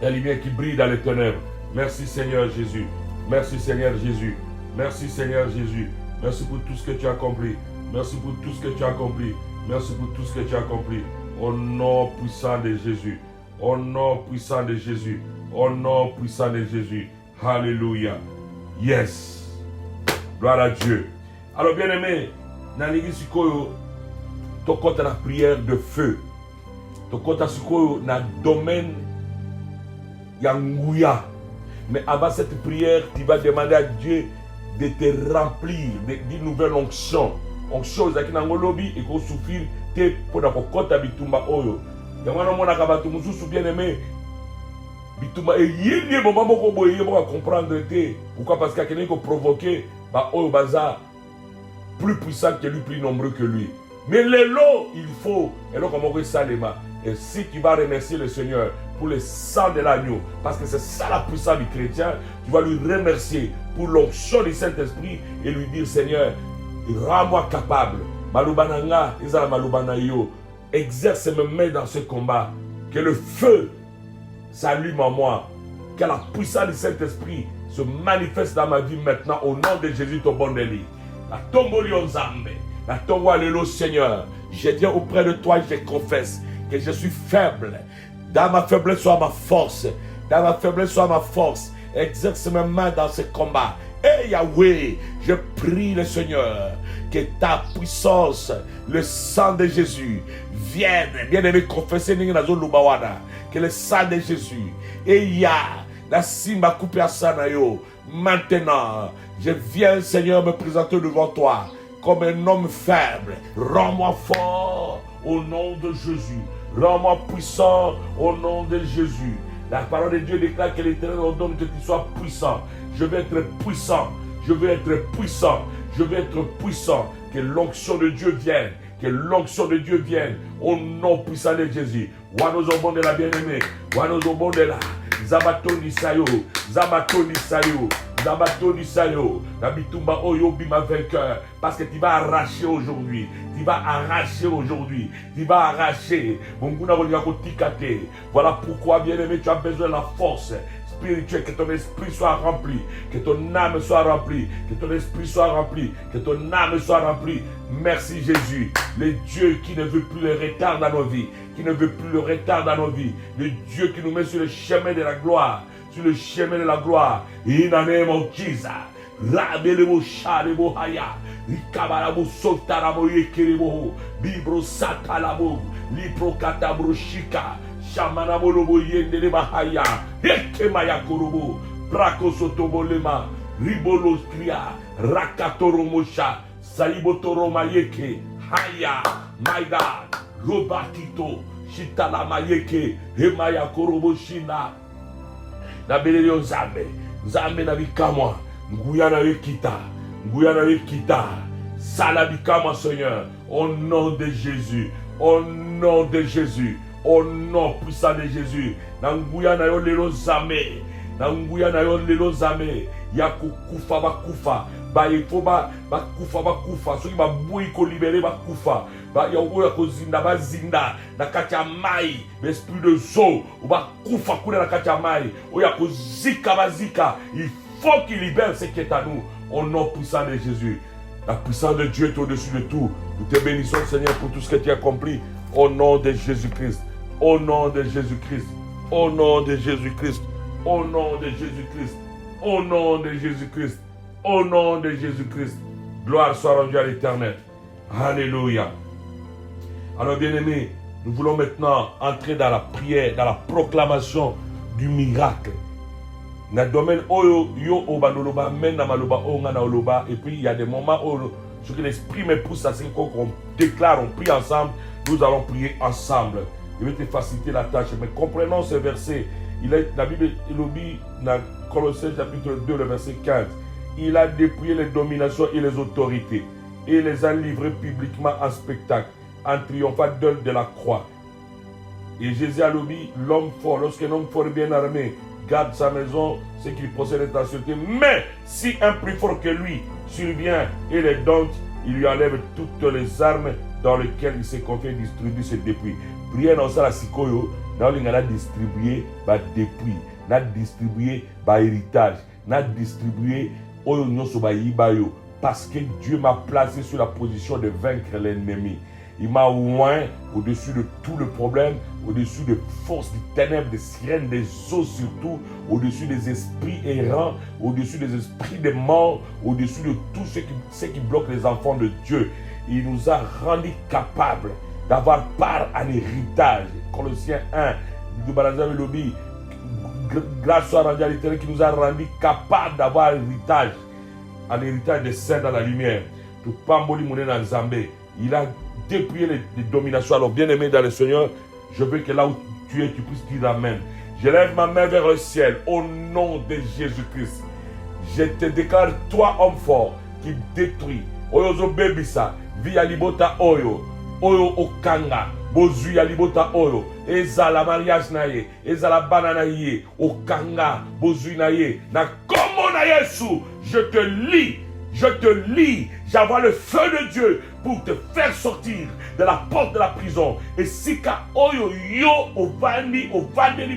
La lumière qui brille dans les ténèbres. Merci Seigneur Jésus. Merci Seigneur Jésus. Merci Seigneur Jésus. Merci pour tout ce que tu as accompli. Merci pour tout ce que tu as accompli. Merci pour tout ce que tu as accompli. Au nom puissant de Jésus. Au nom puissant de Jésus. Au nom puissant de Jésus. Alléluia. Yes. Gloire à Dieu. Alors bien aimé, nalingi sikoyo tokota la prière de feu. Tokota sikoyo na domaine yanguya. Mais avant cette prière, tu vas demander à Dieu de te remplir d'une nouvelle onction. Onction ezaki na ngolobi et ko souffrir te pona kokota bitumba oyo. Yamana mona ka batu mususu bien aimé. Bitumba et yéli moment moko boye moko comprendre te. Pourquoi? Parce qu'il y a ko provoquer ba oyo baza plus puissant que lui, plus nombreux que lui. Mais les lots, il faut. Et donc, on va salema. Et si tu vas remercier le Seigneur pour le sang de l'agneau, parce que c'est ça la puissance du chrétien, tu vas lui remercier pour l'onction du Saint-Esprit et lui dire, Seigneur, rends-moi capable. Malubananga, Isala Malubanayo, exerce mes mains dans ce combat. Que le feu s'allume en moi. Que la puissance du Saint-Esprit se manifeste dans ma vie maintenant au nom de Jésus, ton bon délit. La tombolion zambe, la tombo allélo Seigneur. Je viens auprès de toi et je confesse que je suis faible. Dans ma faiblesse soit ma force. Dans ma faiblesse soit ma force. Exerce mes mains dans ce combat. Et Yahweh, je prie le Seigneur que ta puissance, le sang de Jésus, vienne, bien aimé, confesser que le sang de Jésus, et ya, la simba coupé à sanayo, maintenant, je viens, Seigneur, me présenter devant toi comme un homme faible. Rends-moi fort au nom de Jésus. Rends-moi puissant au nom de Jésus. La parole de Dieu déclare que l'Éternel ordonne que tu sois puissant. Je vais être puissant. Je vais être puissant. Je vais être puissant. Que l'onction de Dieu vienne. Que l'onction de Dieu vienne. Au nom puissant de Jésus. Wanozobon de la bien-aimée. Wanozobon de la. Zabatoni sayo. Zabatoni sayo. Zabato du Sayo, Nabitumba Oyo Bima vainqueur, parce que tu vas arracher aujourd'hui. Tu vas arracher aujourd'hui. Tu vas arracher. Voilà pourquoi, bien-aimé, tu as besoin de la force spirituelle, que ton esprit soit rempli, que ton âme soit remplie, que ton esprit soit rempli, que ton âme soit remplie. Merci Jésus, le Dieu qui ne veut plus le retard dans nos vies, qui ne veut plus le retard dans nos vies, le Dieu qui nous met sur le chemin de la gloire, sur le chemin de la gloire. In the name of Jesus. Rabelebo Shalebo Haya, Rikabarabo Sotarabo Yekerebo, Bibro Satalabo, Lipro Katabro Shika, Shamanabo Lobo Yende Bahaya, Hekemaya Korobo, Brako Sotobolema, Ribolo Kria, Rakatoro Mosha, Salibotoro Mayeke, Haya, my God, Robatito, Shitala Mayeke, Hemaya Korobo Shina, Nabeleo Zambe, Zambe Nabikamwa. Nguyana Ekita, Salabikama Seigneur, au nom de Jésus, au nom de Jésus, au nom puissant de Jésus. Nanguyana yo lelo zame, Nanguyana yo lelo zame, Yakukufa bakufa, Baifo bakufa, ceux qui va bouillir ko libérer bakufa, Yaoya ko zinda bazinda, Nakacha mai, l'esprit de zo, ou bakufa kule Nakacha mai, Oya ko zika bazika, faut qu'il libère ce qui est à nous, au nom puissant de Jésus. La puissance de Dieu est au-dessus de tout. Nous te bénissons, Seigneur, pour tout ce que tu as accompli. Au nom de Jésus-Christ. Au nom de Jésus-Christ. Au nom de Jésus-Christ. Au nom de Jésus-Christ. Au nom de Jésus-Christ. Au nom de Jésus-Christ. Gloire soit rendue à l'Éternel. Alléluia. Alors, bien-aimés, nous voulons maintenant entrer dans la prière, dans la proclamation du miracle. Na domaine oyo yo obaloloba men na maloba onga na oloba, et puis il y a des moments où ce que l'esprit me pousse à ce qu'on déclare, on prie ensemble, nous allons prier ensemble. Je vais te faciliter la tâche, mais comprenons ce verset. La Bible dit dans Colossiens chapitre 2 le verset 15, il a dépouillé les dominations et les autorités et les a livrés publiquement en spectacle en triomphant d'eux de la croix. Et Jésus a dit, l'homme fort, lorsqu'un homme fort bien armé garde sa maison, ce qu'il possède est en sûreté. Mais si un plus fort que lui survient et les dompte, il lui enlève toutes les armes dans lesquelles il s'est confié, distribue ses dépouilles. Prière dans ça la sikoyo, dans le a distribué ba dépouille, n'a distribué ba héritage, n'a distribué oyo nyoso ba yibayo, parce que Dieu m'a placé sur la position de vaincre l'ennemi. Il m'a oint au-dessus de tout le problème, au-dessus des forces du ténèbre, des sirènes, des eaux surtout, au-dessus des esprits errants, au-dessus des esprits des morts, au-dessus de tout ce qui bloque les enfants de Dieu. Il nous a rendus capables d'avoir part à l'héritage. Colossiens 1, grâce soit rendue à l'Éternel qui nous a rendus capables d'avoir un héritage des saints dans la lumière. Tout Pamboli Mounena Nzambe, il a dépouiller les dominations. Alors, bien-aimé dans le Seigneur, je veux que là où tu es, tu puisses dire Amen. Je lève ma main vers le ciel au nom de Jésus-Christ. Je te déclare, toi, homme fort, qui détruit. Oyozo bebisa, via libota oyo, oyo okanga, bozu ya libota oyo, ezala mariage naye, ezala banana ye, okanga, bozu naye, na komo na Yesu, je te lis, j'envoie le feu de Dieu pour te faire sortir de la porte de la prison. Et si ka oyo yo ovandi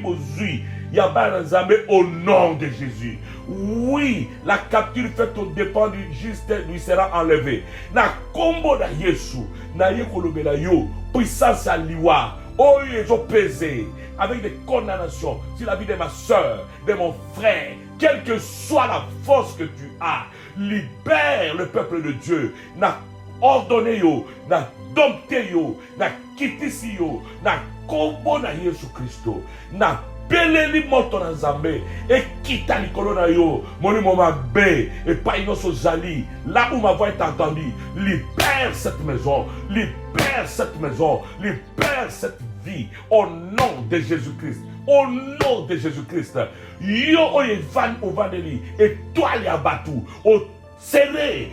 bozui, yaba nzambe au nom de Jésus. Oui, la capture faite aux dépens du juste lui sera enlevée. Na kombo na Yesu, na yekolobela yo, puissance à liwa. Oh, ils ont pesé avec des condamnations sur la vie de ma soeur, de mon frère, quelle que soit la force que tu as. Libère le peuple de Dieu. Na ordonné yo, na dompté yo, na kitisi yo, na kombo na Yesu Christo, na beleli moto na Nzambe, et kita likolo na yo, moni moma be, et pas inoso zali, là où ma voix est entendue, libère cette maison, libère cette maison, libère cette vie, au nom de Jésus-Christ. Au nom de Jésus-Christ, yo oyevan ovandeli, et toi li abatu, au serré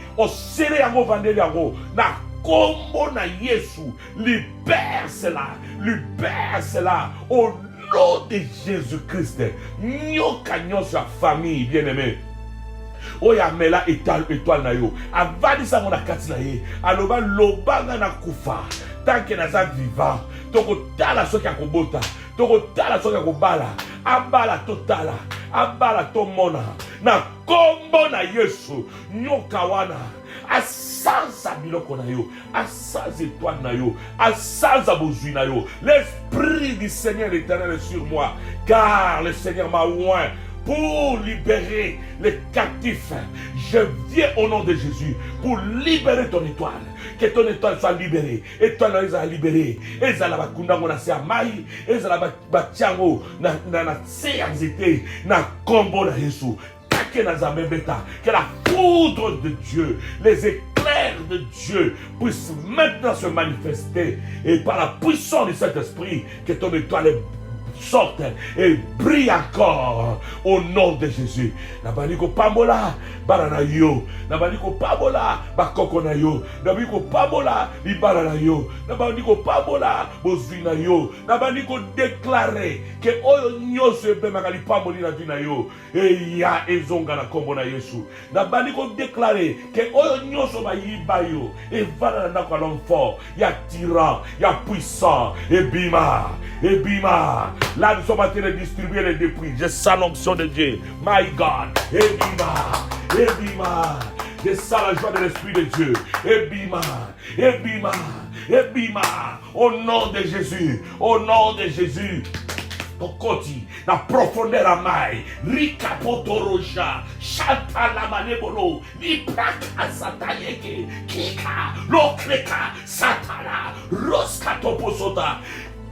yango vandeli yango, na kombo na Yesu, libère cela, au nom de Jésus-Christ. Nyoka sa famille, bien-aimé. oyo amela étoile na yo avandisa ngo na kati na ye aloba lobanga na kufa tanke naza vivant tokotala soki akobota tokotala soki akobala abala totala abala tomona na kombo na Yesu nyoka wana asanza biloko na yo asanza étoile na yo asanza bozwi na yo. L'esprit du Seigneur éternel est sur moi car le Seigneur m'a oint pour libérer les captifs. Je viens au nom de Jésus pour libérer ton étoile. Que ton étoile soit libérée. Étoile na isa libérée. Ezala bakundango na se amai. Ezala batiango na se anzete na kombo na Yesu. Que la foudre de Dieu, les éclairs de Dieu puissent maintenant se manifester et par la puissance de cet esprit que ton étoile sorte et brille encore au nom de Jésus. Nabaniko pamola barana yo, nabaniko pamola bakoko na yo, nabaniko pamola libara na yo, nabaniko pamola bozina yo, nabaniko déclarer que oyo nyoso ebe magali pamoli na vina yo e ya ezonga na kombo na Yesu. Nabaniko déclarer que oyo nyoso ba yiba yo e vala na kwa l'homme fort, ya tyran, ya puissant, et bima. Là, nous sommes en train de distribuer les dépouilles. Je sens l'onction de Dieu. My God. Ebima. Je sens la joie de l'Esprit de Dieu. Ebima. Au nom de Jésus. Au nom de Jésus. Tokoti, na profondeur amai, rika potoroja, chata la manebolo, ni praka satayeke, kika, lokreka, satana, roska toposota.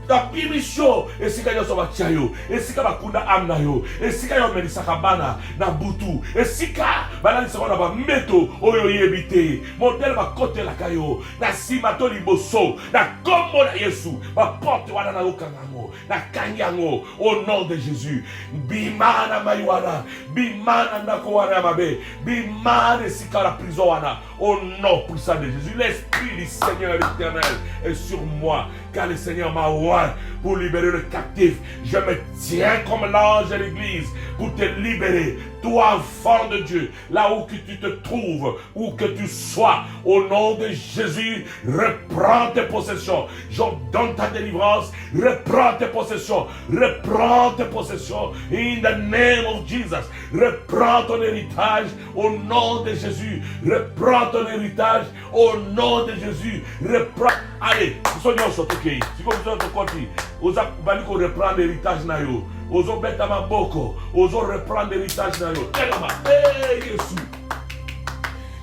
La pimisho esika yo soba chayo esika bakunda amna yo esika yo melisaka bana na butu esika balani sekona ba meto oyo yebite modèle ba côté la kayo na simato liboso na kombo na Yesu ba porte wana na okangango na kanyango au nom de Jésus. Bimana maywana bimana ndako wana mabe bimana esika la prison wana au nom puissant de Jésus. L'esprit du Seigneur éternel est sur moi car le Seigneur m'a oint pour libérer le captif. Je me tiens comme l'ange de l'église pour te libérer. Toi, enfant de Dieu, là où que tu te trouves, où que tu sois, au nom de Jésus, reprends tes possessions. J'ordonne ta délivrance. Reprends tes possessions. Reprends tes possessions. In the name of Jesus. Reprends ton héritage au nom de Jésus. Reprends ton héritage au nom de Jésus. Reprends. Allez, soignons sur tout pays. Si vous avez un côté, vous allez reprendre l'héritage na yo. Vous allez reprendre beaucoup. Vous allez reprendre l'héritage na yo. Hey, Jésus.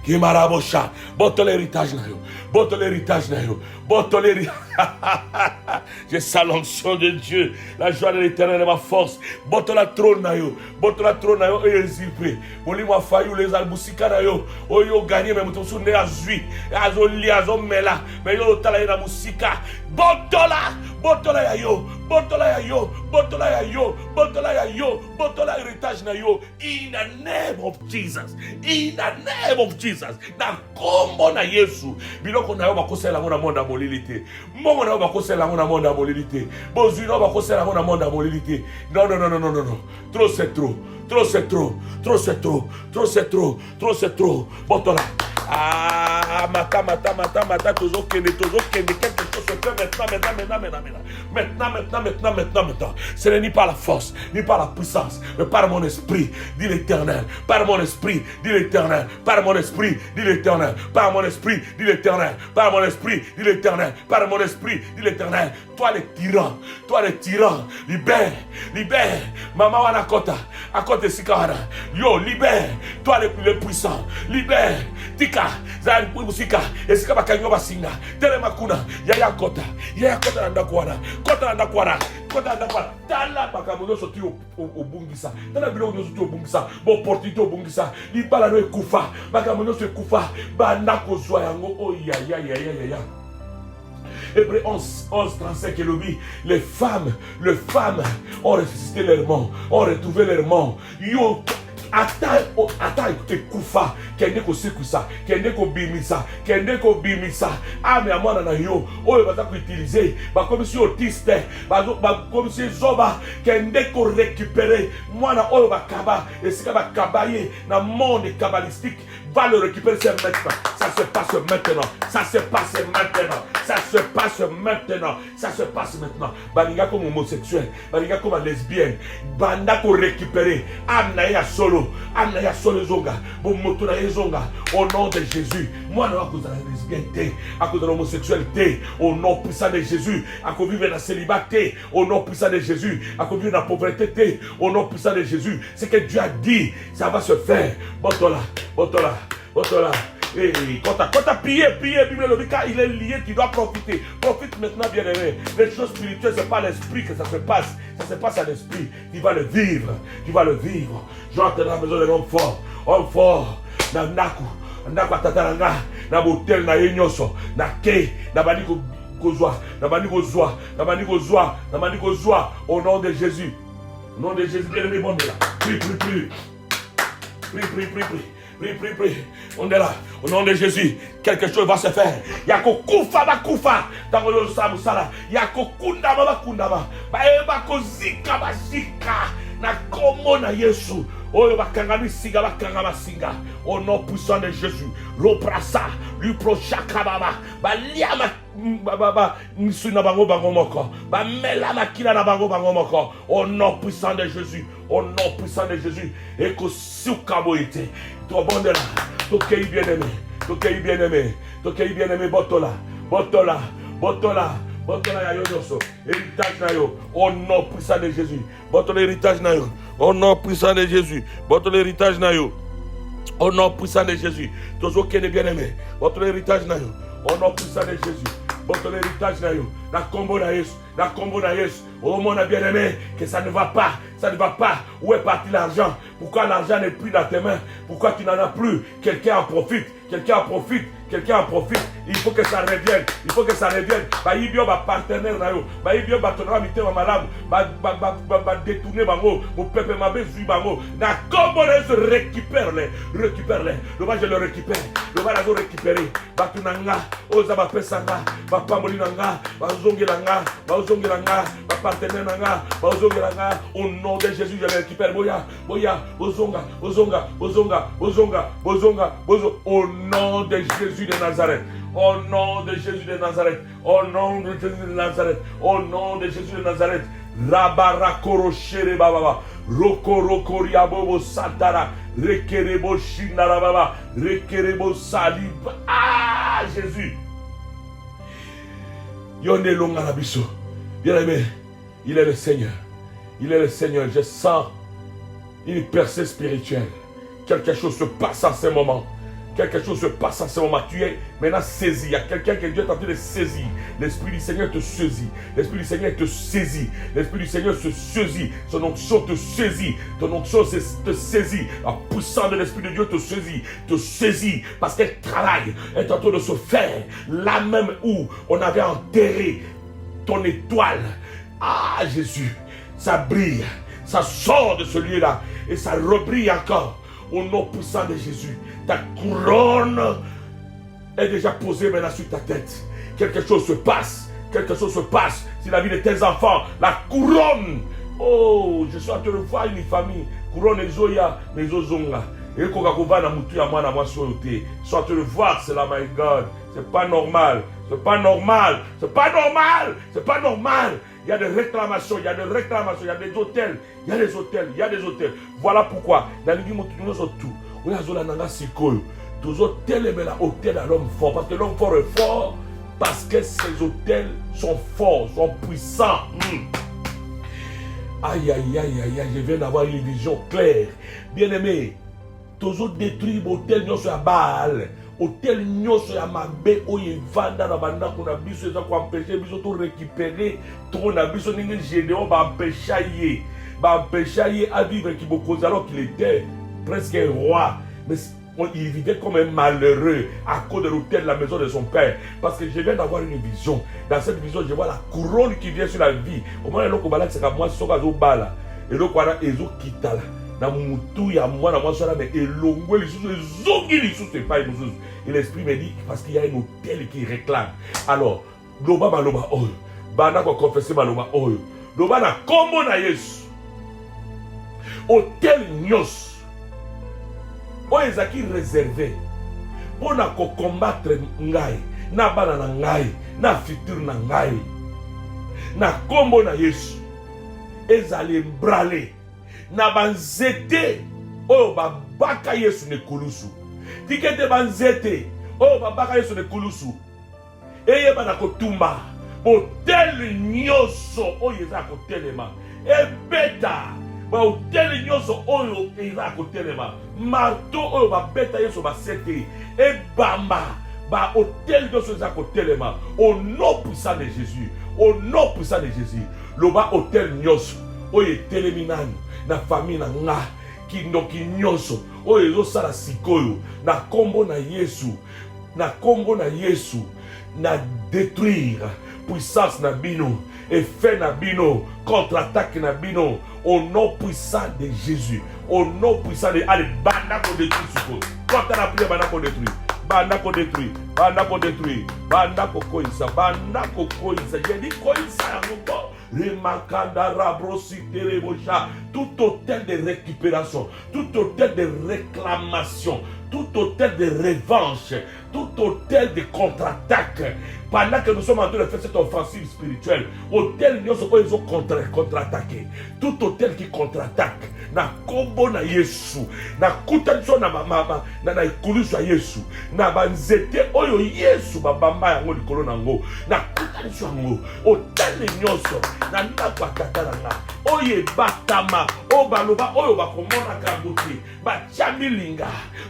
Qui m'a rabocha. Botte l'héritage na yo. Botte l'héritage na yo. Botte l'héritage. Je sens l'onction de Dieu. La joie de l'éternel est ma force. Botte la trône na yo. Botte la trône na yo. Et les ilpé. Moli m'a failli les alboussika na yo. Oh yo gagné. Mais mouton sou ne azui. Azo li azo mela. Mais yo tala na musika. Botola. Botola ya yo. Botola ya yo. Botola ya yo. Botola ya yo. Botola héritage na yo. In the name of Jesus. In the name of Jesus. Na kombo na Yesu. Biloko na yo bakosela ngo na monda molilité. Mongo na yo bakosela ngo na monda molilité. Bozui na yo bakosela ngo na monda molilité. Non. Trop c'est trop. Trop c'est trop. Trop c'est trop. Trop c'est trop. Trop c'est trop. Botola. Ah, mata, toujours quelque chose se fait maintenant. Ce n'est ni par la force, ni par la puissance, mais par mon esprit, dit l'Éternel. Par mon esprit, dit l'Éternel. Par mon esprit, dit l'Éternel. Par mon esprit, dit l'Éternel. Par mon esprit, dit l'Éternel. Par mon esprit, dit l'Éternel. Toi les tyrans, libère. Maman wanakota, akote sikara. Yo, libère. Toi les puissants, libère. Tika, zan musika, esika bakanyo basinga. Tele makuna, yaya kota ndakwana. Kota ndakwana. Tala bakamuno soti obungisa. Tala bilo soti obungisa. Bo portito obungisa. Libala no ekufa. Bakamuno so ekufa. Ba ndako zwa yango. Oh ya. Hébreux 11:35 et lui, les femmes ont ressuscité leur mort, ont retrouvé leur mort. Yo, ata ekufa kende kosekusa kende kobimisa kende kobimisa ame ya mwana na yo oyo baza koutilize bakomisi autiste bakomisi zoba kende korécupérer mwana oyo bakaba esika bakaba ye na monde kabbalistique va le récupérer. C'est maintenant. Ça se passe maintenant. Ça se passe maintenant. Ça se passe maintenant. Ça se passe maintenant. Baninga comme homosexuel, baninga comme lesbienne, banda ko récupérer. Amnaya solo zonga. Bon moto na zonga. Au nom de Jésus. Moi non à cause de la lesbienneté, à cause de l'homosexualité, au nom puissant de Jésus, à cause de vivre dans la célibaté, au nom puissant de Jésus, à cause de vivre dans la pauvreté, au nom puissant de Jésus. Ce que Dieu a dit, ça va se faire. Botola. Et quand tu as prié, Bible le dit, il est lié, tu dois profiter. Profite maintenant, bien-aimé. Les choses spirituelles, ce n'est pas l'esprit que ça se passe. Ça se passe à l'esprit. Tu vas le vivre. J'entre dans la maison de l'homme fort. Homme fort. Na naku atataranga. Na botel na yenyoso. Na ke. Na bani kozwa. Au nom de Jésus. Au nom de Jésus, bien-aimé, bon de là. Prie. Prie. On est là. Au nom de Jésus, quelque chose va se faire. Yako kufa. Dans le samusala. Yako kundama. Baeba kozika basika. Na komo na Yesu. Oyo bakangami singa. Au nom puissant de Jésus. Loprasa. Luprochaka baba. Baliama. Nisuna bango moko. Mela makina na bango moko. Au nom puissant de Jésus. Et que soukaboite. Toi bon de là. Tokei bien-aimé. Botola ya yonoso. Héritage na yo. Au nom puissant de Jésus. Botola héritage na yo. Au nom puissant de Jésus. Botola héritage na yo. Au nom puissant de Jésus. Tozo kene bien-aimé. Botola héritage na yo. Au nom puissant de Jésus. Botola héritage na yo. Na combo na Yesu. Oh mon bien-aimé, que ça ne va pas. Où est parti l'argent? Pourquoi l'argent n'est plus dans tes mains? Pourquoi tu n'en as plus? Quelqu'un en profite. Il faut que ça revienne. Ba ibio ba partenaire na yo. Ba ibio ba tonra mité ma malamu. Ba détourner bango. Mon peuple m'a besoin bango. Na combo se récupère-les. Le va je le récupère. Le va la récupérer. Ba tunanga. Oza ba pesanga. Ba pamoli nanga. Ba zongelanga. Ba partenaire nanga. Ba zongelanga. Au nom de Jésus, je le récupère. Boya. Bozonga. Au nom de Jésus de Nazareth. Au nom de Jésus de Nazareth. Rabarakoro shere baba. Roko riabobo satara. Rekerebo shinara baba. Rekerebo salib. Ah, Jésus. Yonde longa la biso. Bien aimé, il est le Seigneur. Je sens une percée spirituelle. Quelque chose se passe en ce moment. Tu es maintenant saisi. Il y a quelqu'un que Dieu est en train de saisir. L'Esprit du Seigneur te saisit. L'Esprit du Seigneur se saisit. Son onction te saisit. Ton onction te saisit. La puissance de l'Esprit de Dieu te saisit. Parce qu'elle travaille. Elle est en train de se faire. Là même où on avait enterré ton étoile. Ah, Jésus. Ça brille. Ça sort de ce lieu-là. Et ça rebrille encore. Au nom puissant de Jésus, ta couronne est déjà posée maintenant sur ta tête. Quelque chose se passe sur la vie de tes enfants. La couronne. Oh, je suis en train de voir une famille. Couronne ezoya, mezozonga. Et kokakova na mutu ya mwana mwasi oyo te. Je suis en train de voir cela, my God. C'est pas normal. Il y a des réclamations, il y a des hôtels. Voilà pourquoi, dans les gens nous sommes tous. On a zola nanga sikoyo. Tous hôtels et la hôtel à l'homme fort. Parce que l'homme fort est fort. Parce que ces hôtels sont forts, sont puissants. Aïe, je viens d'avoir une vision claire. Bien-aimé, tous détruire l'hôtel nous à Baal. Hôtel nyonso ya mabe oye vanda na banda kuna biso eza ko empêcher biso to récupérer to na biso ningi Gédéon ba empêcher à vivre qui beaucoup alors qu'il était presque un roi, mais il vivait comme un malheureux à cause de l'hôtel de la maison de son père. Parce que je viens d'avoir une vision. Dans cette vision, je vois la couronne qui vient sur la vie. Au moins, l'autre balade c'est comme moi soka zo bala et l'autre wana ezo kitala. na mutu ya mwana mwasi wana, mais elongwe lisusu ezongi lisusu epai mosusu. Et l'esprit me dit parce qu'il y a un hôtel qui réclame. Alors loba maloba oyo bana ko confesser maloba oyo loba na kombo na Yesu hôtel nyos oyo ezaki réservé pour na ko combattre ngai na bana na ngai na futur na ngai na kombo na Yesu ezali mbrale na banzete oyo babaka Yesu ne kulusu tikete banzete oyo babaka Yesu ne kulusu eyeba na kotumba hôtel nyonso oyo eza kotelema ebeta bahôtel nyonso oyo eza kotelema marto oyo babeta Yesu basete ebamba bahôtel nyonso eza kotelema au nom puissant de Jésus, au nom puissant de Jésus. Loba hôtel nyonso oyo etelemi nanu na famille na nga kindoki nyonso oyo ezosala sikoyo na kombo na Yesu, na kombo na Yesu na détruire puissance na bino, effet na bino, contre-attaque na bino, au nom puissant de Jésus, au nom puissant de... Allez, banda ko détruire suko. Quand on a prié, banda ko détruire. Banda ko détruire, banda ko détruire, banda ko koisa, banda ko koisa. J'ai dit koisa yango. Remakanda rabrosi terebocha. Tout hôtel de récupération, tout hôtel de réclamation, tout hôtel de revanche, tout hôtel de contre-attaque. Pendant que nous sommes en train de faire cette offensive spirituelle, hôtel nous sommes contre-attaqués. Tout hôtel qui contre-attaque, na kombo na Yesu, na kutanso na ikulusu ya Yesu, na banzete oyo Yesu babamba yango likolo nango, na kutanso yango, hôtel nyonso, na ndako atata nanga, oye batama, o baloba oyo bakomona kangote, batia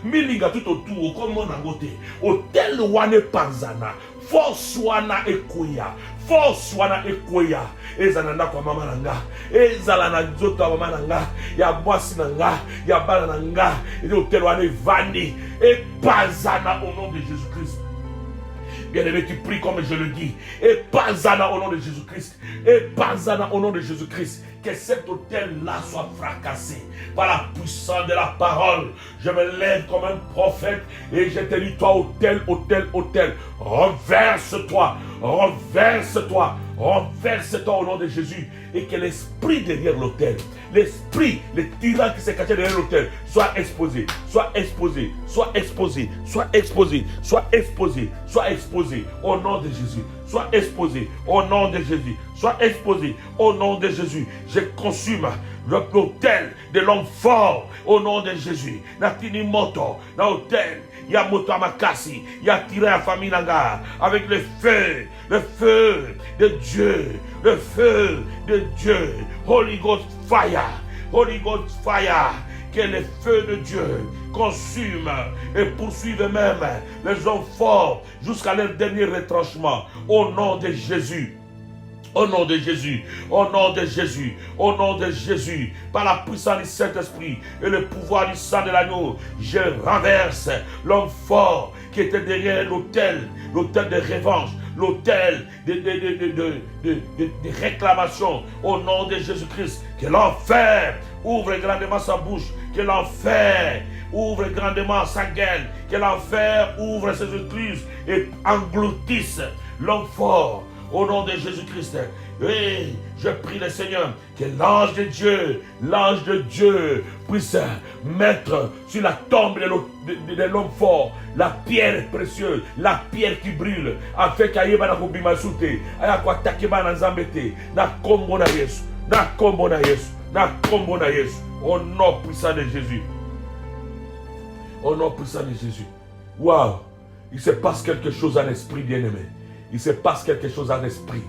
milinga tout autour, komona ngote, hôtel wane panzana, force wana ekoya, force wana ekoya, ezala ndako ya mama nanga, ezala na nzoto ya mama nanga, ya mwasi nanga, ya bana nanga, ezi hôtel wana evandi, epazana au nom de Jésus-Christ. Bien-aimé, tu pries comme je le dis. Et Pazana au nom de Jésus-Christ. Et Pazana au nom de Jésus-Christ. Que cet hôtel-là soit fracassé par la puissance de la parole. Je me lève comme un prophète et je te dis, toi, hôtel, renverse-toi, renverse-toi, renverse-toi au nom de Jésus. Et que l'esprit derrière l'autel, l'esprit, le tyran qui s'est caché derrière l'autel, soit exposé, soit exposé, soit exposé, soit exposé, soit exposé, soit exposé au nom de Jésus. Soit exposé au nom de Jésus. Soit exposé au nom de Jésus. Je consume l'autel de l'homme fort au nom de Jésus. Natini moto, na hôtel. Il y a moto amakasi, il y a tiré la famille nanga avec le feu de Dieu, le feu de Dieu. Holy Ghost fire, Holy Ghost fire. Que le feu de Dieu consume et poursuive même les hommes forts jusqu'à leur dernier retranchement. Au nom de Jésus. Au nom de Jésus, au nom de Jésus, au nom de Jésus, par la puissance du Saint-Esprit et le pouvoir du sang de l'agneau, je renverse l'homme fort qui était derrière l'autel de revanche, l'autel de réclamation, au nom de Jésus-Christ. Que l'enfer ouvre grandement sa bouche, que l'enfer ouvre grandement sa gueule, que l'enfer ouvre ses écluses et engloutisse l'homme fort. Au nom de Jésus-Christ, oui, je prie le Seigneur que l'ange de Dieu puisse mettre sur la tombe de l'homme fort la pierre précieuse, la pierre qui brûle, afin qu'Aïeba na kubima soute, ayakwa takeba na nzambete, na kombo na Yesu, na kombo na Yesu, na kombo na Yesu, au nom puissant de Jésus. Au nom puissant de Jésus. Waouh, il se passe quelque chose en esprit, bien-aimé. Il se passe quelque chose en esprit.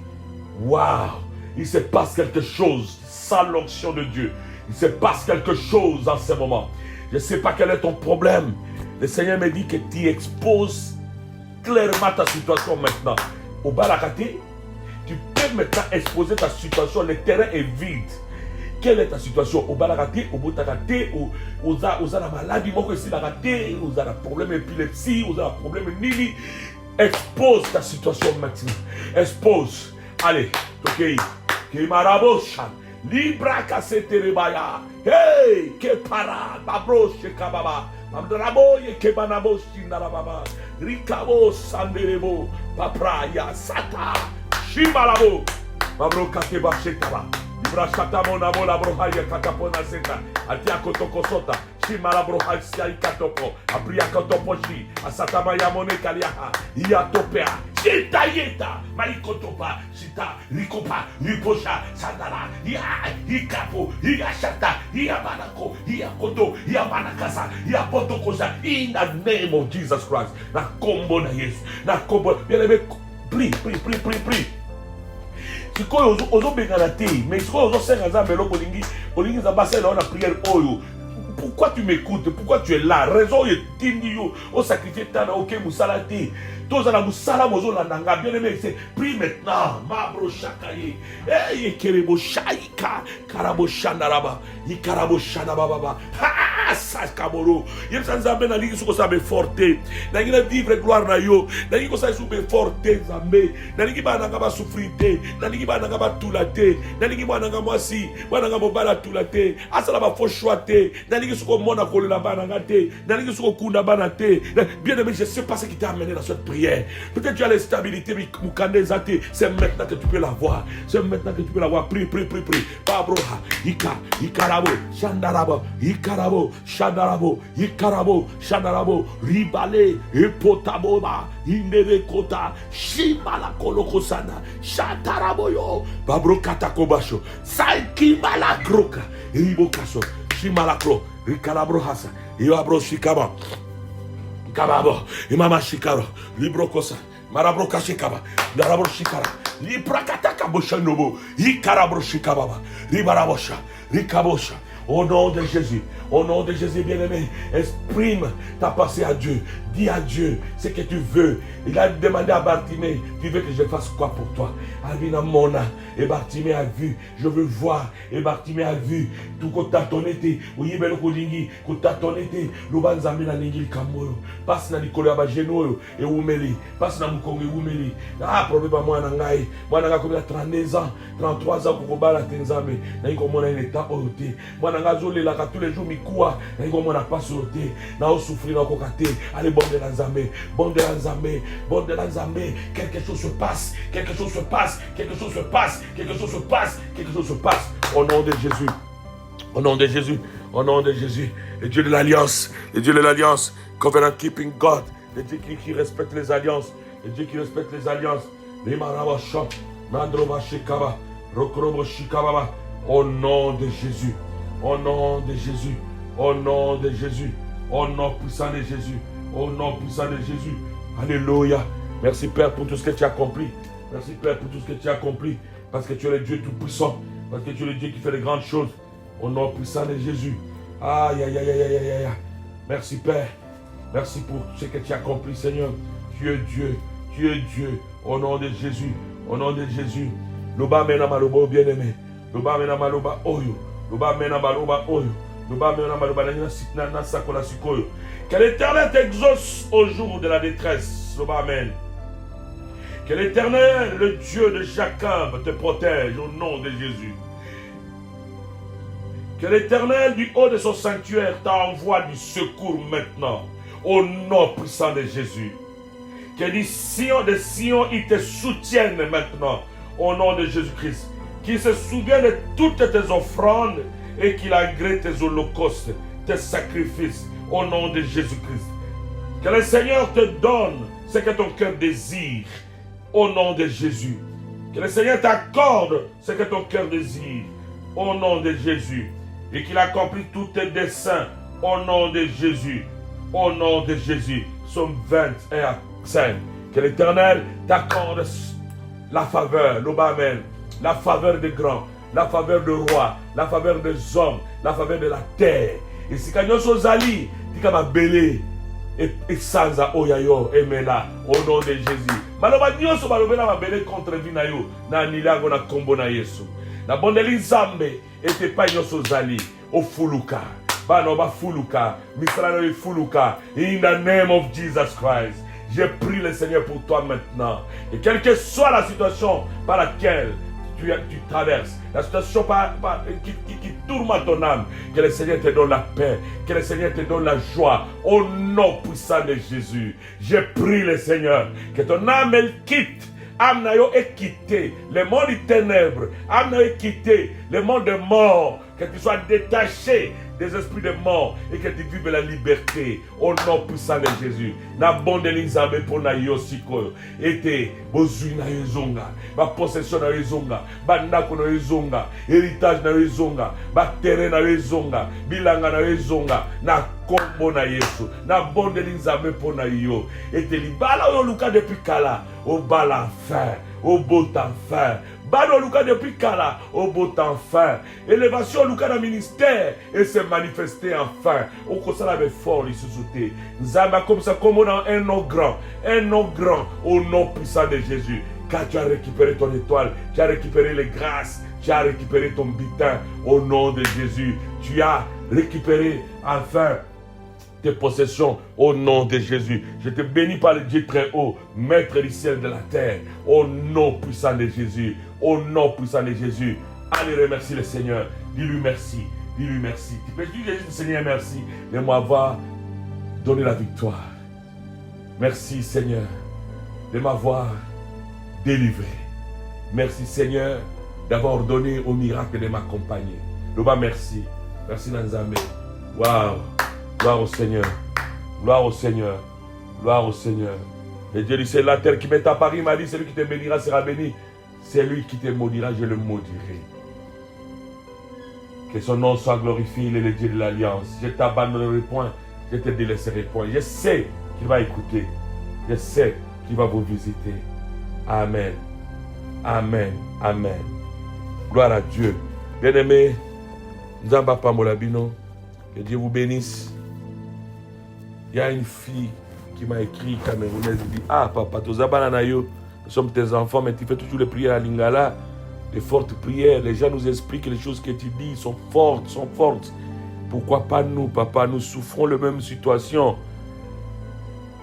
Waouh! Il se passe quelque chose sans l'onction de Dieu. Il se passe quelque chose en ce moment. Je ne sais pas quel est ton problème. Le Seigneur me dit que tu exposes clairement ta situation maintenant. Au Balakati, tu peux maintenant exposer ta situation. Le terrain est vide. Quelle est ta situation? Au Balakati, au Boutakati, aux la maladie, aux la problème épilepsie, aux la problème nini. Expose ta situation maintenant. Expose. Allez, ok. Libra kaseterebaya. Hey, ke para, babro shekababa. Mamdrabo ye kebanabo shindarababa. Rikabo sanderebo. Papraya sata. Shimalabo. Babro kateba shekaba. Libra shata monabo la brohaya katapona seta. Atia kotoko sota. Shimala brohaya siya ikatopo. Apria kotoposhi. Asatama yamone kaliaha. Iatopea. Shita yeta. Marikotopa. Shita. Rikopa. Riposha. Sandara. Ia. Ikapo. Ia shata. Ia manako. Ia koto. Ia manakasa. Ia potokosa. In the name of Jesus Christ. Na kombo na Yesu. Na kombo. Bien aimé. Prie. Sikoyo ozo bengana te, mais sikoyo ozo senga nzambe eloko olingi nzambe asala na prière oyo. Pourquoi tu m'écoutes? Pourquoi tu es là? Raison ye tindi yo, o sacrifier tana oke musala te. Toza na musala mozo la nanga. Bien aimé, c'est prie maintenant. Mabro shakaye. Eh kerebo shaika, karabo shandaraba, ikarabo shandababa. Ha sakamoro. Yem sanzambe na lingi suko sabe forte. Na lingi na vivre gloire na yo. Na lingi ko sa sube forte nzambe. Na lingi ba nanga ba souffrite. Na lingi ba nanga ba tulate. Na lingi ba nanga mwasi, ba nanga mobala tulate. Asala ba faux choix te. Na lingi suko mona kolela ba nanga te. Na lingi suko kunda bana te. Bien aimé, je sais pas ce qui t'a amené dans cette prière. Peut-être tu as l'instabilité, mais c'est maintenant que tu peux l'avoir. C'est maintenant que tu peux l'avoir. Prie. Babroha, Ikarabo, Shandarabo, Ribale, Epotaboba, Inevekota, Shimala Kolokosana, Shataraboyo, Babro Katakobasho, Saikimala Kroka, Ribokaso, Shimalakro, Rikalabro Hasa, Iabro Shikaba. Kababo, imama shikaro, libro kosa, marabro kashikaba, darabro shikara, liprakataka boshanobo, ikarabro shikababa, ribarabosha, rikabosha. Au nom de Jésus, bien-aimé, exprime ta pensée à Dieu. Dis à Dieu ce que tu veux. Il a demandé à Bartimée, tu veux que je fasse quoi pour toi? Alvina Mona, et Bartimée a vu, je veux voir. Et Bartimée a vu, tout qu'on t'a tonné, oui, ben le lingi, qu'on t'a tonné, l'obanzamé na lingi kamoyo, passe na likolo ba genoyo, et oumeli, passe na mukonge oumeli. Ah, problème à moi nangai, moi nanga comme 32 ans, 33 ans, pour combattre la tenzame, na yiko mona une état oyote, moi nanga zole la tous les jours mikoua, na yiko mona pas oyote, na o souffrir na kokate, allez bon de la Nzambe, quelque chose se passe, au nom de Jésus, le Dieu de l'alliance, covenant keeping God, le Dieu qui respecte les alliances, les marawasha, mandrova shikaba, rokrobo shikaba, au nom de Jésus, au nom puissant de Jésus. Au nom puissant de Jésus. Alléluia. Merci Père pour tout ce que tu as accompli. Parce que tu es le Dieu tout-puissant. Parce que tu es le Dieu qui fait de grandes choses. Au nom puissant de Jésus. Aïe. Merci Père. Merci pour ce que tu as accompli, Seigneur. Tu es Dieu. Au nom de Jésus. Loba mena maloba bien-aimé. Loba mena maloba oyo. Que l'Éternel t'exauce au jour de la détresse. Amen. Que l'Éternel, le Dieu de Jacob, te protège au nom de Jésus. Que l'Éternel, du haut de son sanctuaire, t'envoie du secours maintenant. Au nom puissant de Jésus. Que des Sion, il te soutienne maintenant. Au nom de Jésus-Christ. Qu'il se souvienne de toutes tes offrandes et qu'il agrée tes holocaustes, tes sacrifices. Au nom de Jésus-Christ. Que le Seigneur te donne ce que ton cœur désire. Au nom de Jésus. Que le Seigneur t'accorde ce que ton cœur désire. Au nom de Jésus. Et qu'il accomplit tous tes desseins. Au nom de Jésus. Au nom de Jésus. Psaume 21:5. Que l'Éternel t'accorde la faveur. Amen. La faveur des grands. La faveur des rois. La faveur des hommes. La faveur de la terre. Et si quand nous zali, tu vas belé et sanza oyayo emela au nom de Jésus. Maloba nyoso balobela ma belé contre vinayo na nilago na kombo na Yesu. Na bondeli Nzambe ete pa nyoso zali o fuluka. Bano ba fuluka, misala no fuluka in the name of Jesus Christ. Je prie le Seigneur pour toi maintenant. Et quelle que soit la situation par laquelle tu traverses, la situation qui tourmente ton âme, que le Seigneur te donne la paix, que le Seigneur te donne la joie, au nom puissant de Jésus. Je prie le Seigneur, que ton âme elle quitte, âme n'a est quitté, le monde des ténèbres, âme n'a est quitté, le monde de mort, que tu sois détaché des esprits de mort et que tu vives la liberté au nom puissant de Jésus. Na bonde l'Inzambe pour na yosiko ete bozui na yezonga, ba possession na yezonga, ba ndako na yezonga, héritage na yezonga, ba terrain na yezonga, bilanga na yezonga, na kombo na Yesu. Na bonde l'Inzambe pour na yo ete libala yo luka depuis kala, au bala fin, au beau temps fin. Bano Luka depuis Kala, au beau temps fin. Élévation Luka dans le ministère et se manifester enfin. Au conseil avec fort, les sous-soutés. Zama comme ça, comme on a un nom grand, au nom puissant de Jésus. Car tu as récupéré ton étoile, tu as récupéré les grâces, tu as récupéré ton butin au nom de Jésus. Tu as récupéré enfin tes possessions au nom de Jésus. Je te bénis par le Dieu très haut, maître du ciel de la terre, au nom puissant de Jésus, au nom puissant de Jésus. Allez remercier le Seigneur, dis-lui merci, dis-lui merci. Tu peux dire Seigneur merci de m'avoir donné la victoire. Merci Seigneur de m'avoir délivré. Merci Seigneur d'avoir ordonné au miracle de m'accompagner. Loba merci, merci Nanzambe. Waouh. Gloire au Seigneur, gloire au Seigneur, gloire au Seigneur. Et Dieu dit, c'est la terre qui m'est apparue, il m'a dit, celui qui te bénira sera béni. C'est lui qui te maudira, je le maudirai. Que son nom soit glorifié, il est le Dieu de l'Alliance. Je t'abandonnerai point, je te délaisserai point. Je sais qu'il va écouter, je sais qu'il va vous visiter. Amen, amen, amen. Gloire à Dieu. Bien-aimé, Nzamba Pamolabino, que Dieu vous bénisse. Il y a une fille qui m'a écrit, camerounaise, elle dit, ah papa, nous sommes tes enfants, mais tu fais toujours les prières à Lingala, les fortes prières. Les gens nous expliquent que les choses que tu dis sont fortes, sont fortes. Pourquoi pas nous, papa? Nous souffrons la même situation.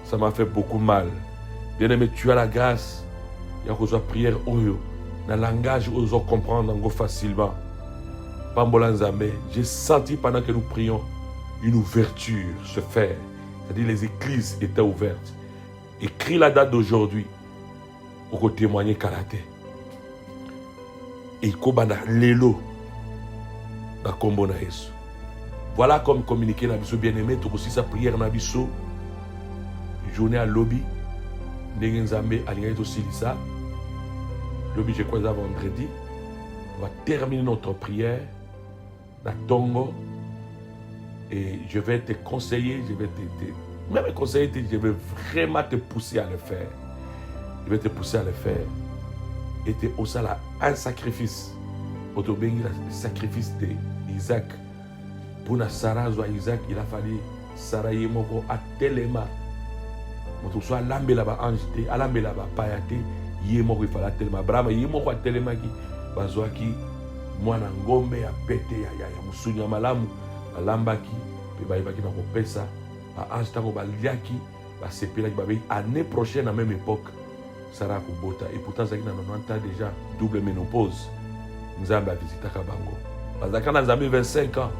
Ça m'a fait beaucoup mal. Bien aimé, tu as la grâce. Il y a que prière oyo. Dans le langage, osons comprendre facilement. Pambola Nzambe, j'ai senti pendant que nous prions une ouverture se faire. C'est-à-dire les églises étaient ouvertes. Écris la date d'aujourd'hui. Pour témoigner karaté. Et kobana lelo. Na kombo na Yesu. Voilà comme communiquer na biso bien-aimé. Tu aussi sa prière na biso. Journée à lobby. Ndenge Nzambe alinga to silisa. Lobby je crois vendredi. On va terminer notre prière. Na Tongo. Et je vais te conseiller, je vais même conseiller, je vais vraiment te pousser à le faire. Je vais te pousser à le faire. Et tu as aussi un sacrifice. Le sacrifice d'Isaac. Pour Sarah, Isaac, il a fallu Sarah Yemoko à Telema. Tu sois l'ambé là-bas, angeté, à l'ambé là-bas, payaté, Yemoko, il fallait Telema. Brahma, Yemoko à Telema qui, Bazoaki, Mwana Ngombe, à pété, ya Musunya Malamu. Balambaki, puis baibaki na kopesa, a anstango baliaki, ba sepelaki babi année prochaine à même époque, Sarah Kubota. Et pourtant ça qui na 90 ans déjà double ménopause. Nzambe a visité Kabango. Parce que quand Nzambe 25 ans,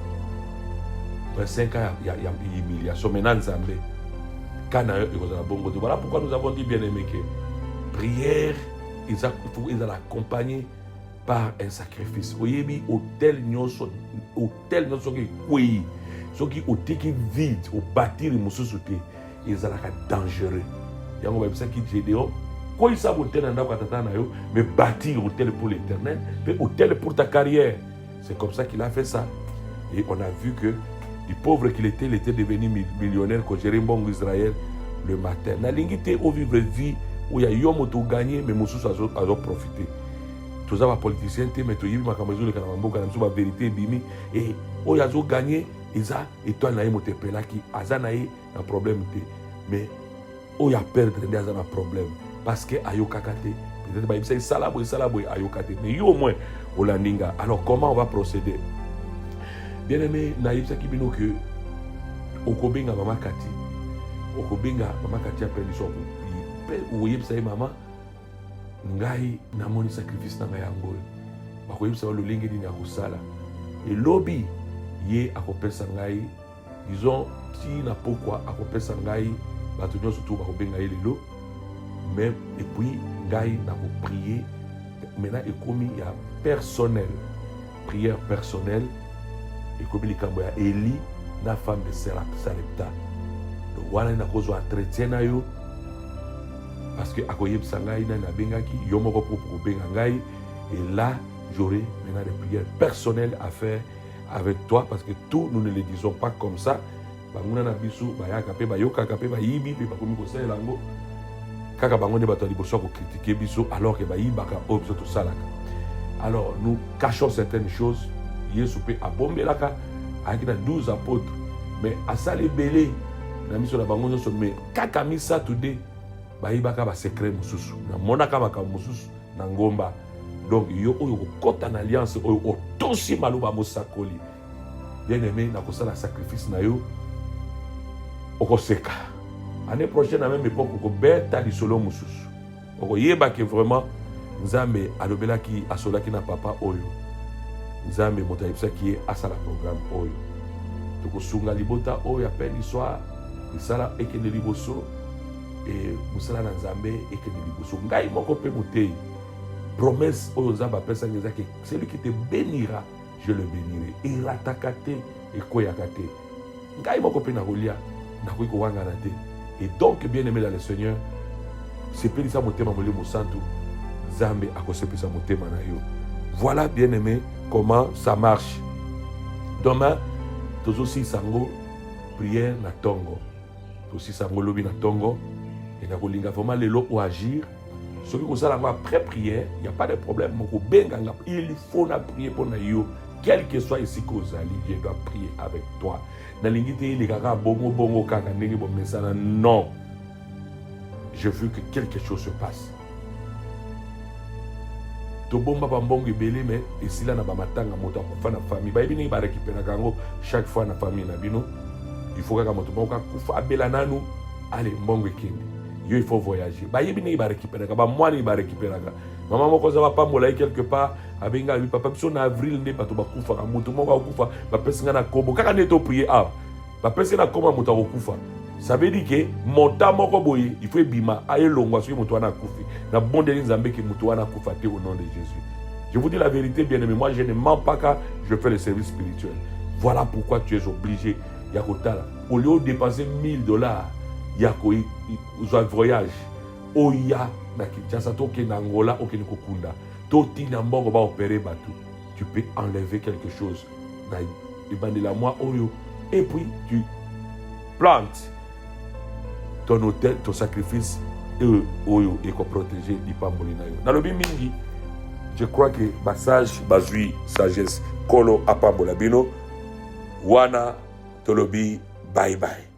25 ans il y a humiliation maintenant Nzambe. Quand na bongo. Voilà pourquoi nous avons dit bien aimé que prière, il faut l'accompagner par un sacrifice. Oyebi hôtel nyoso qui kouyi, ce qui hôtel qui vide, au bâtir mususu te, ils sont dangereux. Yango ba bisa ki Gédéon, quoi ça hôtel nda ko tata na yo, mais bâtir hôtel pour l'éternel, mais hôtel pour ta carrière. C'est comme ça qu'il a fait ça. Et on a vu que du pauvre qu'il était, il était devenu millionnaire quand Jérémie Israël le matin. Na lingité au vivre vie où il y a yomo to gagner, mais mususu a profité. Tous les politiciens, mais tous les gens vérité bimi et ils ont gagné, ils ont étoile na yimote pelaki, azanaï un problème mais ils ont perdu un problème parce que ayo kakate peut-être ils salabo ayo kate mais yo au moins olandinga. Alors comment on va procéder? Bien aimé, naïbsa kibino que okobenga mama kati, appelle son ou yebsa maman ngai namoni sacrifice na ngai yango bakoyebisa yo lolenge nini akosala elobi ye akopesa ngai disons ntina pokwa akopesa ngai bato nyonso tu bakobenga ye lelo même et puis ngai nakoprier maintenant ekomi ya personnel prière personnelle ekomi likambo ya Eli na femme de Sarepta donc wana nakozwa entretien na yo parce que akoyebisa ngai nani abengaki yo moko po kobenga ngai et là j'aurai maintenant des prières personnelles à faire avec toi parce que tout nous ne le disons pas comme ça banguna na biso bayaka pe bayokaka pe bayibi pe bakomi kosalela yango kaka bango nde bato ya liboso ya kocritiquer biso alors que bayibaka oyo biso tosalaka. Alors nous cachons certaines choses. Yesu pe abombelaka ayaki na 12 apôtres mais asali ebele na miso na bango nyonso mais kaka misato nde bayibaka basecret mosusu namonaka makambo mosusu na ngomba. Donc yo oyo kokota na alliance oyo otosi maloba mosakoli bien aimé nakosala sacrifice na yo okoseka année prochaine à même époque okobeta lisolo mosusu okoyeba ke vraiment nzambe alobelaki asolaki na papa oyo nzambe moto ayebisaki ye asala programme oyo tokosunga libota oyo appelle l'histoire lisala ekende liboso et mosala na nzambe ekende liboso ngai moko mpe motei promesse oyo nzambe apesaki ezaki celui qui te bénira je le bénirai erataka te ekoyaka te ngai moko mpe nakolia nakoki kowangana te et donc bien aimé dans le Seigneur sepelisa motema molimo santu nzambe akosepelisa motema na yo. Voilà bien aimé comment ça marche. Demain tozosi sango prière na tongo tosi sango lobi na tongo et nakolinga vraiment lelo ou agir. Ce qui vous a après prière, il n'y a pas de problème. Il faut la prier pour nous. Quel que soit ici que vous allez, je dois prier avec toi. Non. Je veux que quelque chose se passe. Chaque fois na famille il faut que allez, il faut voyager. Il va récupérer. Moi, il va récupérer. Maman, quand ça va pas moller quelque part, avec un papa, en avril, ne pas tout bakoufa, mutu mo bakoufa, ba pesinga na kobo. Kaka neto prier ah. Ba pesinga na koma mutu bakoufa. Ça veut dire que monta moko boye, il faut bima aye longwa so mutu wana kufi. Na bonde nzambe ke mutu wana kufa te au nom de Jésus. Je vous dis la vérité bien aimé, moi je ne mens pas car je fais le service spirituel. Voilà pourquoi tu es obligé yakotala. Au lieu de dépenser $1000, yako uzwa voyage oya na Kinshasa to ke na Angola o ke ni kokunda to tina mbongo ba opérer batou tu peux enlever quelque chose na ibandela moi oyo et puis tu plantes ton hôtel ton sacrifice oyo et ko protéger di pamboli na yo na lobi mingi. Je crois que passage bazui sagesse kolo apambola bino wana tolobi bye bye.